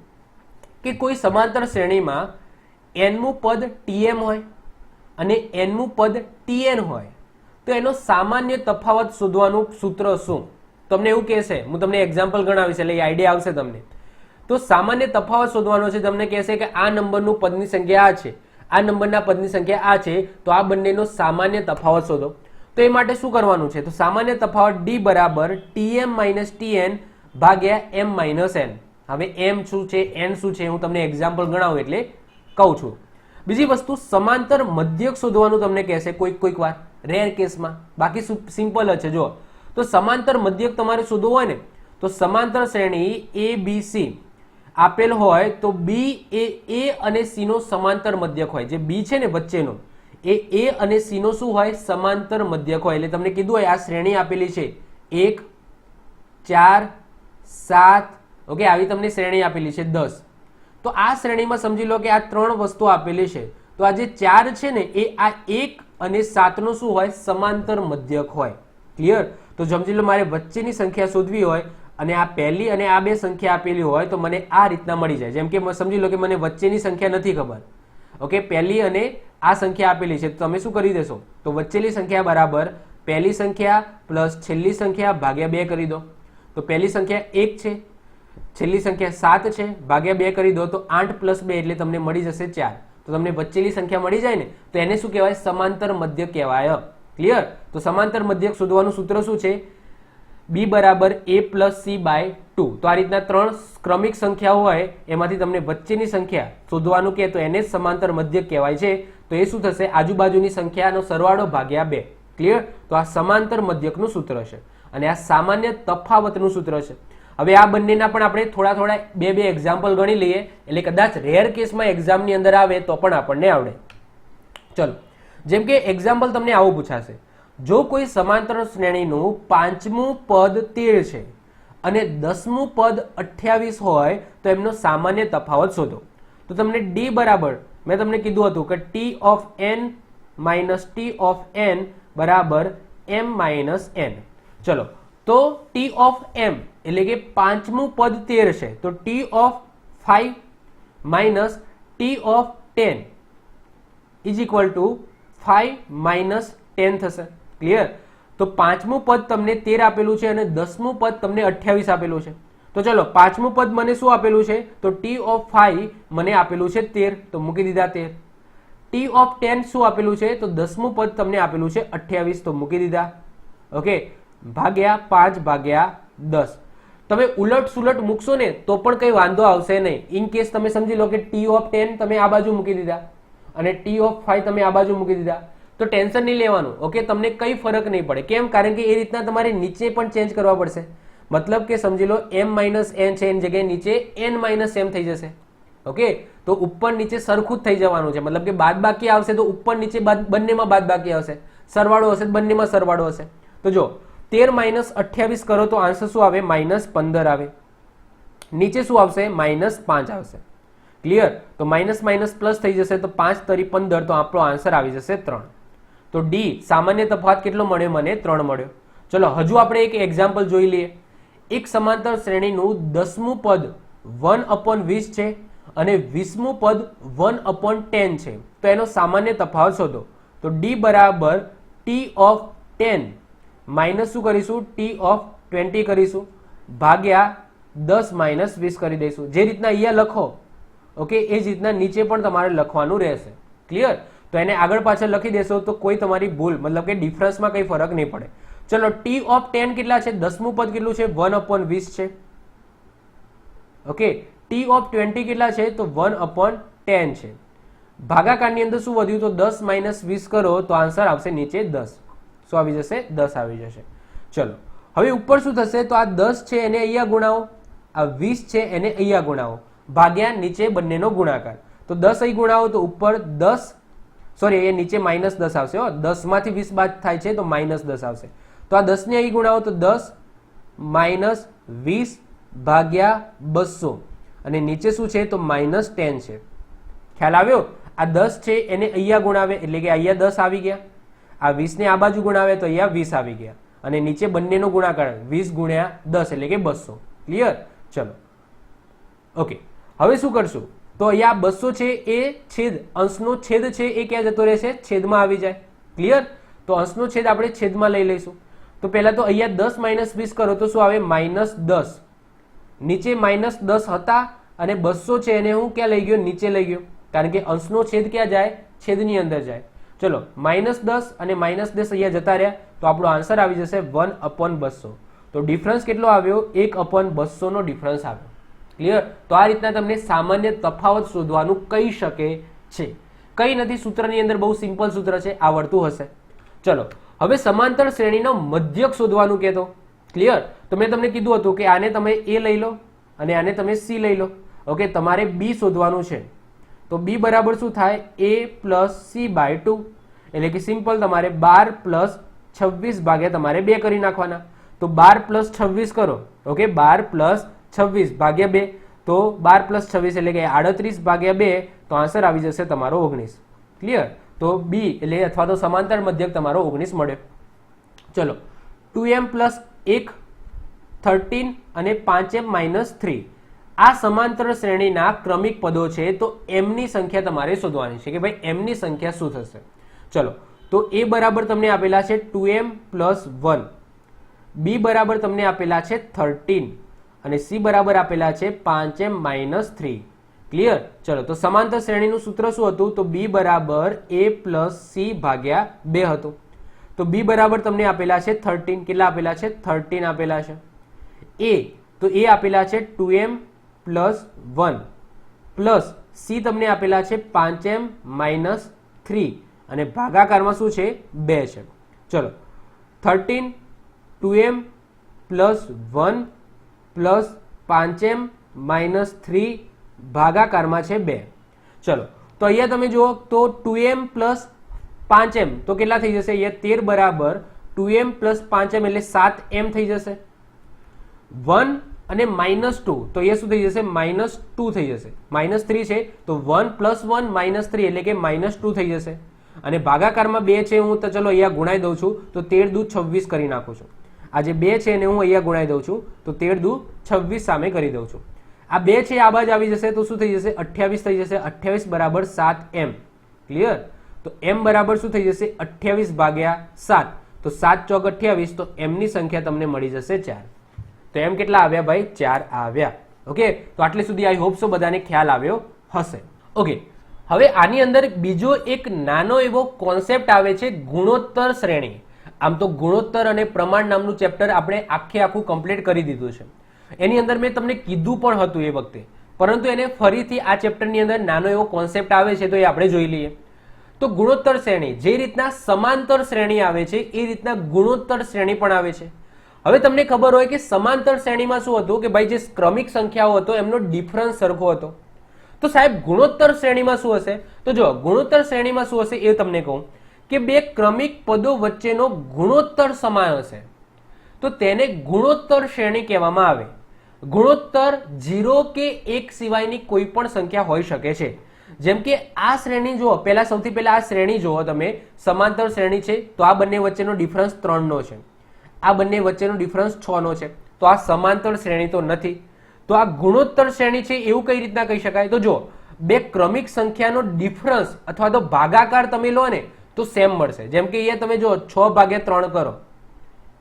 કે કોઈ સમાંતર શ્રેણીમાં nમું પદ tm હોય અને nમું પદ tn હોય, તો એનો સામાન્ય તફાવત શોધવાનું સૂત્ર શું? તમને એવું કહેશે, હું તમને એક્ઝામ્પલ ગણાવીશ એટલે આઈડિયા આવશે તમને. તો સામાન્ય તફાવત શોધવાનો છે. તમને કહેશે કે આ નંબરનું પદની સંખ્યા આ છે, આ નંબરના પદની સંખ્યા આ છે, તો આ બંનેનો સામાન્ય તફાવત શોધો. તો એ માટે શું કરવાનું છે? તો સામાન્ય તફાવત d બરાબર tm માઇનસ tn ભાગ્યા m માઇનસ n. હવે m શું છે, n શું છે, હું તમને એક્ઝામ્પલ ગણાવું એટલે કહું છું. બીજી વસ્તુ, સમાંતર મધ્યક શોધવાનું તમને કહેશે કોઈક વાર રેર કેસમાં, બાકી સિમ્પલ જ છે. જો, તો સમાંતર મધ્યક તમારે શોધવું હોય ને, તો સમાંતર શ્રેણી abc આપેલ હોય તો b એ a અને c નો સમાંતર મધ્યક હોય. જે b છે ને વચ્ચેનો, એ a અને c નો શું હોય? સમાંતર મધ્યક હોય. એટલે તમને કીધું હોય આ શ્રેણી આપેલી છે 1 4 7, ઓકે, આવી તમને શ્રેણી આપેલી છે 10. તો આ શ્રેણીમાં સમજી લો કે આ 3 વસ્તુ આપેલી છે. તો આ જે 4 છે ને એ આ 1 અને 7 નો શું હોય? સમાંતર મધ્યક હોય. ક્લિયર? તો સમજી લો મારે વચ્ચેની સંખ્યા શોધવી હોય અને આ પહેલી અને આ 2 સંખ્યા આપેલી હોય તો મને આ રીતના મળી જાય. જેમ કે સમજી લો કે મને વચ્ચેની સંખ્યા નથી ખબર. ઓકે, પહેલી અને આ સંખ્યા આપેલી છે, તો તમે શું કરી દેશો? તો વચ્ચેની સંખ્યા બરાબર પહેલી સંખ્યા પ્લસ છેલ્લી સંખ્યા ભાગ્યા 2 કરી દો. તો પહેલી સંખ્યા 1 છે, છેલ્લી સંખ્યા 7 છે, ભાગ્યા 2 કરી દો, તો 8 પ્લસ 2 એટલે તમને મળી જશે 4. તો તમને વચ્ચેની સંખ્યા મળી જાય ને, તો એને શું કહેવાય? સમાંતર મધ્યક કહેવાય. ક્લિયર? તો સમાંતર મધ્યક શોધવાનું સૂત્ર શું છે? b બરાબર a પ્લસ c બાય 2. તો આ રીતના 3 ક્રમિક સંખ્યાઓ હોય એમાંથી તમને વચ્ચેની સંખ્યા શોધવાનું કહે તો એને જ સમાંતર મધ્યક કહેવાય છે. તો એ શું થશે? આજુબાજુની સંખ્યાનો સરવાળો ભાગ્યા 2. ક્લિયર? તો આ સમાંતર મધ્યકનું સૂત્ર છે અને આ સામાન્ય તફાવતનું સૂત્ર છે. હવે આ બંનેના પણ આપણે થોડા 2 એક્ઝામ્પલ ગણી લઈએ, એટલે કદાચ રેર કેસમાં એક્ઝામની અંદર આવે તો પણ આપણને આવડે. ચલો, જેમ કે એક્ઝામ્પલ તમને આવું પૂછાશે, જો કોઈ સમાંતર શ્રેણીનું 5મું પદ 13 છે અને 10મું પદ 28 હોય તો એમનો સામાન્ય તફાવત શોધો. તો તમને d બરાબર મેં તમને કીધું હતું કે t of n minus t of n બરાબર m માઇનસ n. ચલો, તો ટી ઓફ એમ એટલે કે પાંચમું પદ 13 છે, તો t of 5 minus T of 10 is equal to 5 minus 10 થશે. ક્લિયર? તો પાંચમું પદ તમને 13 આપેલું છે અને 10મું પદ તમને 28 આપેલું છે. તો ચલો પાંચમું પદ મને શું આપેલું છે? તો ટી ઓફ 5 મને આપેલું છે 13, તો મૂકી દીધા 13. ટી ઓફ 10 શું આપેલું છે? તો 10મું પદ તમને આપેલું છે 28, તો મૂકી દીધા. ઓકે, ભાગ્યા 5 ભાગ્યા 10. તમે ઉલટ સુલટ મૂકશો ને તો પણ કઈ વાંધો આવશે નહીં. ઇન કેસ તમે સમજી લો કે ટી ઓફ 10 તમે આ બાજુ મૂકી દીધા અને ટી ઓફ 5 તમે આ બાજુ મૂકી દીધા, તો ટેન્શન નહીં લેવાનું. ઓકે, તમને કઈ ફરક નહીં પડે. કેમ? કારણ કે એ રીતના તમારે નીચે પણ ચેન્જ કરવા પડશે. મતલબ કે સમજી લો m માઇનસ n છે, એની જગ્યાએ નીચે n માઇનસ m થઈ જશે. ઓકે, તો ઉપર નીચે સરખું જ થઈ જવાનું છે. મતલબ કે બાદ બાકી આવશે તો ઉપર નીચે બંનેમાં બાદ બાકી આવશે, સરવાળો હશે બંનેમાં સરવાળો હશે. તો જો 13 માઇનસ 28 કરો તો આન્સર શું આવે? માઇનસ 15 આવે. નીચે શું આવશે? માઇનસ 5 આવશે. ક્લિયર? તો માઇનસ માઇનસ પ્લસ થઈ જશે, તો 5 તરી 15, તો આપણો આન્સર આવી જશે 3. તો ડી સામાન્ય તફાવત કેટલો મળ્યો? મને 3 મળ્યો. ચલો હજુ આપણે એક એક્ઝામ્પલ જોઈ લઈએ. એક સમાંતર શ્રેણીનું 10મું પદ 1/20 છે અને 20મું પદ 1/10 છે, તો એનો સામાન્ય તફાવત શોધો. તો ડી બરાબર ટી ઓફ 10 માઇનસ શું કરીશું? ટી ઓફ 20 કરીશું, ભાગ્યા 10 માઇનસ 20 કરી દઈશું. જે રીતના અહીંયા લખો, ઓકે, એ જ રીતના નીચે પણ તમારે લખવાનું રહેશે. ક્લિયર? તો એને આગળ પાછળ લખી દેશો તો કોઈ તમારી ભૂલ મતલબ કે ડિફરન્સમાં કંઈ ફરક નહીં પડે. ચલો ટી ઓફ 10 કેટલા છે? 10મું પદ કેટલું છે? 1/20 છે. ઓકે, ટી ઓફ 20 કેટલા છે? તો 1/10 છે. ભાગાકારની અંદર શું વધ્યું? તો 10 માઇનસ 20 કરો તો આન્સર આવશે નીચે 10. શું આવી જશે? 10 આવી જશે. ચલો હવે ઉપર શું થશે? તો આ 10 છે એને અહીંયા ગુણાવો, આ 20 છે એને અહીંયા ગુણાવો, ભાગ્યા નીચે બંનેનો ગુણાકાર. તો 10 અહીં ગુણાવો તો ઉપર 10, સોરી એ નીચે માઇનસ 10 આવશે. 10 માંથી 20 બાદ થાય છે તો માઇનસ 10 આવશે. તો આ 10 ને અહીં ગુણાવો તો 10 માઇનસ 20 ભાગ્યા 200 અને નીચે શું છે? તો માઇનસ 10 છે. ખ્યાલ આવ્યો? આ 10 છે એને અહીંયા ગુણાવે એટલે કે અહીંયા 10 આવી ગયા, આ 20 ને આ બાજુ ગુણાવે તો અહીંયા 20 આવી ગયા અને નીચે બંનેનો ગુણાકાર 20 ગુણ્યા 10 એટલે કે 200. ક્લિયર? ચલો ઓકે, હવે શું કરશું? તો અહીંયા 200 છે એ છેદ, અંશનો છેદ છે એ ક્યાં જતો રહેશે? છેદમાં આવી જાય. ક્લિયર? તો અંશનો છેદ આપણે છેદમાં લઈ લઈશું. તો પહેલા તો અહીંયા 10 માઇનસ 20 કરો તો શું આવે? માઇનસ 10. નીચે માઇનસ 10 હતા અને 200 છે એને હું ક્યાં લઈ ગયો? નીચે લઈ ગયો, કારણ કે અંશનો છેદ ક્યાં જાય? છેદની અંદર જાય. ચલો માઇનસ 10 અને માઇનસ 10 અહીંયા જતા રહ્યા તો આપણો આન્સર આવી જશે 1/200. તો ડિફરન્સ કેટલો આવ્યો? 1/200 નો ડિફરન્સ આવ્યો. ક્લિયર? તો આ રીતના તમને સામાન્ય તફાવત શોધવાનું કહી શકે છે. કઈ નથી, સૂત્રની અંદર બહુ સિમ્પલ સૂત્ર છે, આવડતું હશે. ચલો હવે સમાંતર શ્રેણીનો મધ્યક શોધવાનું કહેતો. ક્લિયર? તો મેં તમને કીધું હતું કે આને તમે એ લઈ લો અને આને તમે સી લઈ લો. ઓકે, તમારે બી શોધવાનું છે. તો બી બરાબર શું થાય? a પ્લસ સી બાય 2, એટલે કે સિમ્પલ તમારે 12 પ્લસ 26 ભાગ્યા તમારે 2 કરી નાખવાના. તો 12 પ્લસ 26 કરો. ઓકે, 12 પ્લસ 26 ભાગ્યા 2, તો 12 પ્લસ 26 એટલે કે 38 ભાગ્યા 2, તો આન્સર આવી જશે તમારો 19. ક્લિયર? તો બી એટલે અથવા તો સમાંતર મધ્યક તમારો 19 મળ્યો. ચલો 2m પ્લસ 1 13 અને 5m માઇનસ 3 આ સમાંતર શ્રેણીના ક્રમિક પદો છે. તો m ની સંખ્યા તમારે શોધવાની છે કે ભાઈ m ની સંખ્યા શું થશે. ચલો તો a બરાબર તમને આપેલા છે 2m પ્લસ 1, b બરાબર તમને આપેલા છે 13 અને c બરાબર આપેલા છે 5m માઇનસ 3. ક્લિયર? ચલો તો સમાંતર શ્રેણીનું સૂત્ર શું હતું? તો b બરાબર a પ્લસ c ભાગ્યા 2 હતું. તો b બરાબર તમને આપેલા છે 13. કેટલા આપેલા છે? 13 આપેલા છે. a તો એ આપેલા છે 2m પ્લસ 1 પ્લસ c તમને આપેલા છે 5m માઇનસ 3 અને ભાગાકારમાં શું છે? 2 છે. ચલો 13 2m plus 1 plus 5m minus 3 ભાગાકારમાં છે 2. ચલો તો અહીંયા તમે જુઓ તો 2m પ્લસ 5m તો કેટલા થઈ જશે? અહીંયા 13 બરાબર 2m પ્લસ 5m એટલે 7m થઈ જશે. 1 અને માઇનસ 2 તો અહીંયા શું થઈ જશે? માઇનસ 2 થઈ જશે. માઇનસ 3 છે તો 1 પ્લસ 1 માઇનસ 3 એટલે કે માઇનસ 2 થઈ જશે. અને ભાગાકારમાં 2 છે, હું તો ચલો અહીંયા ગુણાઈ દઉં છું તો 13 દુ 26 કરી નાખું છું. આ જે 2 છે એને હું અહીંયા ગુણાઈ દઉં છું, તો 13 દુ 26 સામે કરી દઉં છું. આ 2 છે આ બાજુ આવી જશે તો શું થઈ જશે? 28 થઈ જશે. 28 બરાબર 7m. ક્લિયર? તો m બરાબર શું થઈ જશે? 28 ભાગ્યા 7. તો 7 ચોક 28, તો m ની સંખ્યા તમને મળી જશે 4. તો m કેટલા આવ્યા ભાઈ? 4 આવ્યા. ઓકે, તો આટલે સુધી આઈ હોપ સો બધાને ખ્યાલ આવ્યો હશે. ઓકે, હવે આની અંદર બીજો એક નાનો એવો કોન્સેપ્ટ આવે છે, ગુણોત્તર શ્રેણી. આમ તો ગુણોત્તર અને પ્રમાણ નામનું ચેપ્ટર આપણે આખું કમ્પ્લીટ કરી દીધું છે. એની અંદર મેં તમને કીધું પણ હતું એ વખતે, પરંતુ એને ફરીથી આ ચેપ્ટરની અંદર નાનો એવો કોન્સેપ્ટ આવે છે, તો એ આપણે જોઈ લઈએ. તો ગુણોત્તર શ્રેણી, જે રીતના સમાંતર શ્રેણી આવે છે એ રીતના ગુણોત્તર શ્રેણી પણ આવે છે. હવે તમને ખબર હોય કે સમાંતર શ્રેણીમાં શું હતું કે ભાઈ જે ક્રમિક સંખ્યાઓ હતો એમનો ડિફરન્સ સરખો હતો. તો સાહેબ ગુણોત્તર શ્રેણીમાં શું હશે? તો જો ગુણોત્તર શ્રેણીમાં શું હશે એ તમને કહું કે બે ક્રમિક પદો વચ્ચેનો ગુણોત્તર સમાન હશે, તો તેને ગુણોત્તર શ્રેણી કહેવામાં આવે. ગુણોત્તર 0 કે 1 સિવાયની કોઈ પણ સંખ્યા હોઈ શકે છે. જેમ કે આ શ્રેણી જુઓ, સૌથી પહેલા આ શ્રેણી જુઓ તમે, સમાંતર શ્રેણી છે, તો આ બંને વચ્ચેનો ડિફરન્સ 3 નો છે, આ બંને વચ્ચેનો ડિફરન્સ 6 નો છે, તો આ સમાંતર શ્રેણી તો નથી. તો આ ગુણોત્તર શ્રેણી છે એવું કઈ રીતના કહી શકાય? તો જો બે ક્રમિક સંખ્યાનો ડિફરન્સ અથવા તો ભાગાકાર તમે લો ને તો સેમ મળશે. જેમ કે અહીંયા તમે જો 6 ભાગ્યા 3 કરો,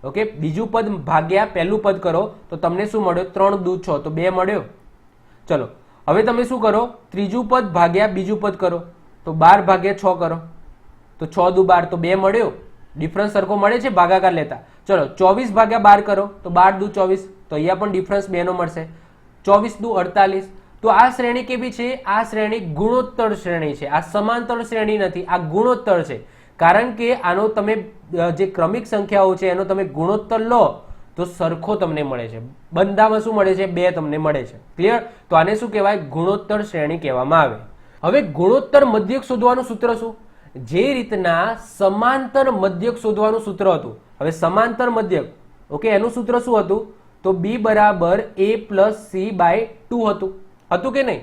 ઓકે, બીજું પદ ભાગ્યા પહેલું પદ કરો તો તમને શું મળ્યો? 3 દુ 6, તો 2 મળ્યો. ચલો હવે તમે શું કરો? ત્રીજું પદ ભાગ્યા બીજું પદ કરો તો 12 ભાગ્યા 6 કરો તો 6 દુ 12, તો 2 મળ્યો. ડિફરન્સ સરખો મળે છે ભાગાકાર લેતા. ચલો 24 ભાગ્યા 12 કરો તો 12 દુ 24, તો અહીંયા પણ ડિફરન્સ 2 નો મળશે. 24 દુ 48. તો આ શ્રેણી કેવી છે? આ શ્રેણી ગુણોત્તર શ્રેણી છે. આ સમાંતર શ્રેણી નથી, આ ગુણોત્તર છે. કારણ કે આનો તમે જે ક્રમિક સંખ્યાઓ છે એનો તમે ગુણોત્તર લો તો સરખો તમને મળે છે. બંધામાં શું મળે છે? 2 તમને મળે છે. ક્લિયર? તો આને શું કહેવાય? ગુણોત્તર શ્રેણી કહેવામાં આવે. હવે ગુણોત્તર મધ્યક શોધવાનું સૂત્ર શું? જે રીતના સમાંતર મધ્યક શોધવાનું સૂત્ર હતું, હવે સમાંતર મધ્યક, ઓકે, એનું સૂત્ર શું હતું? તો b બરાબર a પ્લસ c બાય 2 હતું કે નહીં?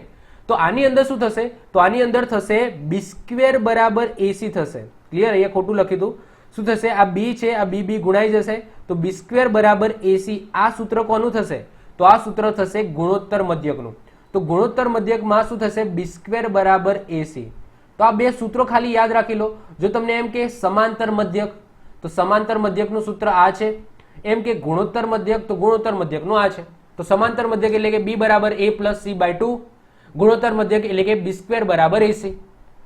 તો આની અંદર શું થશે? તો આની અંદર થશે b સ્ક્વેર બરાબર ac થશે. ક્લિયર? અહીંયા ખોટું લખ્યું હતું. શું થશે? આ b છે, આ b ગુણાઈ જશે, તો b સ્ક્વેર બરાબર ac. આ સૂત્ર કોનું થશે? તો આ સૂત્ર થશે ગુણોત્તર મધ્યકનું. તો ગુણોત્તર મધ્યકમાં શું થશે? b સ્ક્વેર બરાબર ac. તો આ બે સૂત્રો ખાલી યાદ રાખી લો. જો તમને એમ કે સમાંતર મધ્યક, તો સમાંતર મધ્યકનું સૂત્ર આ છે. એમ કે ગુણોત્તર મધ્યક, તો ગુણોત્તર મધ્યકનું આ છે. તો સમાંતર મધ્યક એટલે કે b બરાબર a પ્લસ c બાય 2, ગુણોત્તર મધ્યક એટલે કે b સ્ક્વેર બરાબર ac.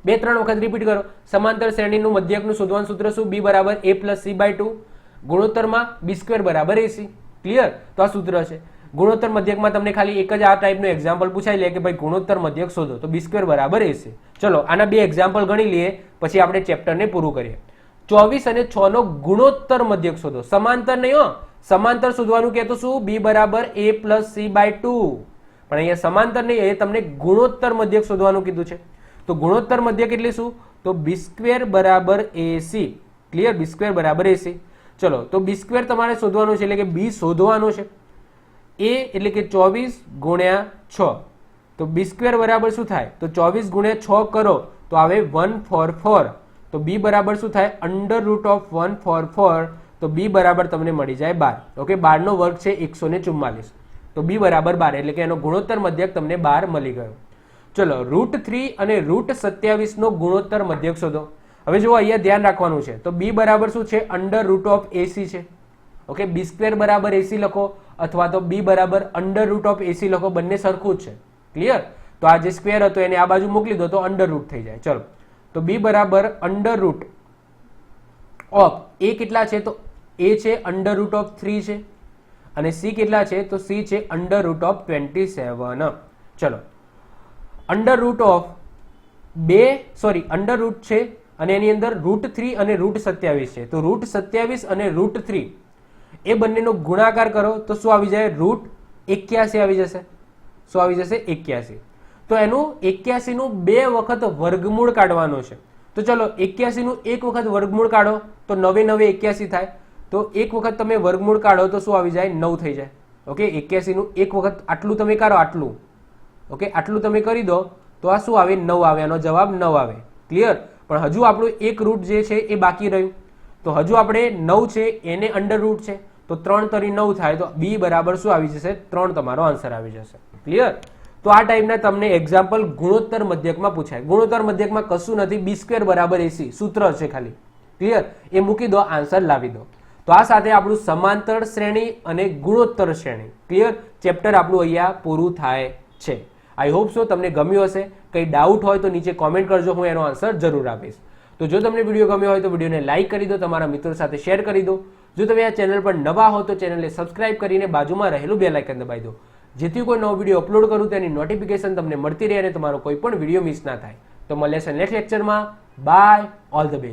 2-3 વખત રિપીટ કરો. સમાંતર શ્રેણીનું મધ્યકનું શોધવાનું સૂત્ર શું? b બરાબર a પ્લસ c બાય 2, ગુણોત્તરમાં b સ્ક્વેર બરાબર ac. ક્લિયર? તો આ સૂત્ર છે. ગુણોત્તર મધ્યકમાં તમને ખાલી એક જ આ ટાઈપનું એક્ઝામ્પલ પૂછાઈ લે કે ભાઈ ગુણોત્તર મધ્યક શોધો, તો b સ્ક્વેર બરાબર ac. ચલો આના 2 એક્ઝામ્પલ ગણી લઈએ, પછી આપણે ચેપ્ટરને પૂરું કરીએ. 24 અને 6 નો ગુણોત્તર મધ્યક શોધો. સમાંતર નહીં હો, સમાંતર શોધવાનું કહેતો શું? b બરાબર a પ્લસ c બાય 2. પણ અહીંયા સમાંતર નહીં, એ તમને ગુણોત્તર મધ્યક શોધવાનું કીધું છે. તો ગુણોત્તર મધ્યક એટલે શું? તો b સ્ક્વેર બરાબર ac. ક્લિયર? b સ્ક્વેર બરાબર ac. ચલો તો b સ્ક્વેર તમારે શોધવાનું છે, એટલે કે b શોધવાનું છે. a એટલે કે 24 ગુણ્યા 6, તો b સ્ક્વેર બરાબર શું થાય? તો 24 ગુણ્યા 6 કરો તો આવે 144. તો b બરાબર શું થાય? Under root of 144. તો b બરાબર તમને મળી જાય 12. ઓકે, 12 નો વર્ગ છે 144. તો b બરાબર 12, એટલે કે એનો ગુણોત્તર મધ્યક તમને 12 મળી ગયો. ચલો √3 અને √27 નો ગુણોત્તર મધ્યક શોધો. હવે જુઓ અહીંયા ધ્યાન રાખવાનું છે. તો b બરાબર શું છે? અંડર રૂટ ઓફ ac છે. ઓકે, b સ્ક્વેર બરાબર ac લખો અથવા તો b બરાબર અંડર રૂટ ઓફ ac લખો, બંને સરખું જ છે. ક્લિયર? તો આ જે સ્ક્વેર હતો એને આ બાજુ મોકલી દો તો અંડર રૂટ થઈ જાય. ચલો તો b બરાબર અંડર રૂટ ઓફ a કેટલા છે? તો a છે અંડર રૂટ ઓફ 3 છે, અને c કેટલા છે? તો c છે અંડર રૂટ ઓફ 27. ચલો under root of under route છે અને એની અંદર √3 અને √27 છે. તો √27 અને √3 એ બંનેનો ગુણાકાર કરો તો શું આવી જાય? √81 આવી જશે. શું આવી જશે? 81. તો એનું 81 નું 2 વખત વર્ગમૂળ કાઢવાનું છે. તો ચલો 81 નું 1 વખત વર્ગમૂળ કાઢો તો 9 9 81 થાય. તો 1 વખત તમે વર્ગમૂળ કાઢો તો શું આવી જાય? 9 થઈ જાય. ઓકે, 81 નું 1 વખત આટલું તમે કાઢો, આટલું, ઓકે, આટલું તમે કરી દો તો આ શું આવે? 9 આવે. આનો જવાબ 9 આવે. ક્લિયર? પણ હજુ આપણું એક રૂટ જે છે એ બાકી રહ્યું. તો હજુ આપણે 9 છે એને અંડર રૂટ છે, તો 3 તરી 9 થાય તો બી બરાબર શું આવી જશે? 3 તમારો આન્સર આવી જશે. ક્લિયર? તો આ ટાઈપના તમને એક્ઝામ્પલ ગુણોત્તર મધ્યકમાં પૂછાય. ગુણોત્તર મધ્યકમાં કશું નથી, b² બરાબર ac સૂત્ર છે ખાલી. ક્લિયર? એ મૂકી દો, આન્સર લાવી દો. તો આ સાથે આપણું સમાંતર શ્રેણી અને ગુણોત્તર શ્રેણી ક્લિયર ચેપ્ટર આપણું અહીંયા પૂરું થાય છે. આઈ હોપ સો તમને ગમ્યું હશે. કંઈ ડાઉટ હોય તો નીચે કોમેન્ટ કરજો, હું એનો આન્સર જરૂર આપીશ. તો જો તમને વિડીયો ગમ્યો હોય તો વિડીયોને લાઇક કરી દો, તમારા મિત્રો સાથે શેર કરી દો. જો તમે આ ચેનલ પર નવા હો તો ચેનલને સબસ્ક્રાઇબ કરીને બાજુમાં રહેલું બેલ આઇકન દબાવી દો, જેથી કોઈ નવો વિડીયો અપલોડ કરું તેની નોટિફિકેશન તમને મળતી રહે અને તમારો કોઈ પણ વિડીયો મિસ ના થાય. તો મળીએ નેક્સ્ટ લેક્ચરમાં. Bye, all the best.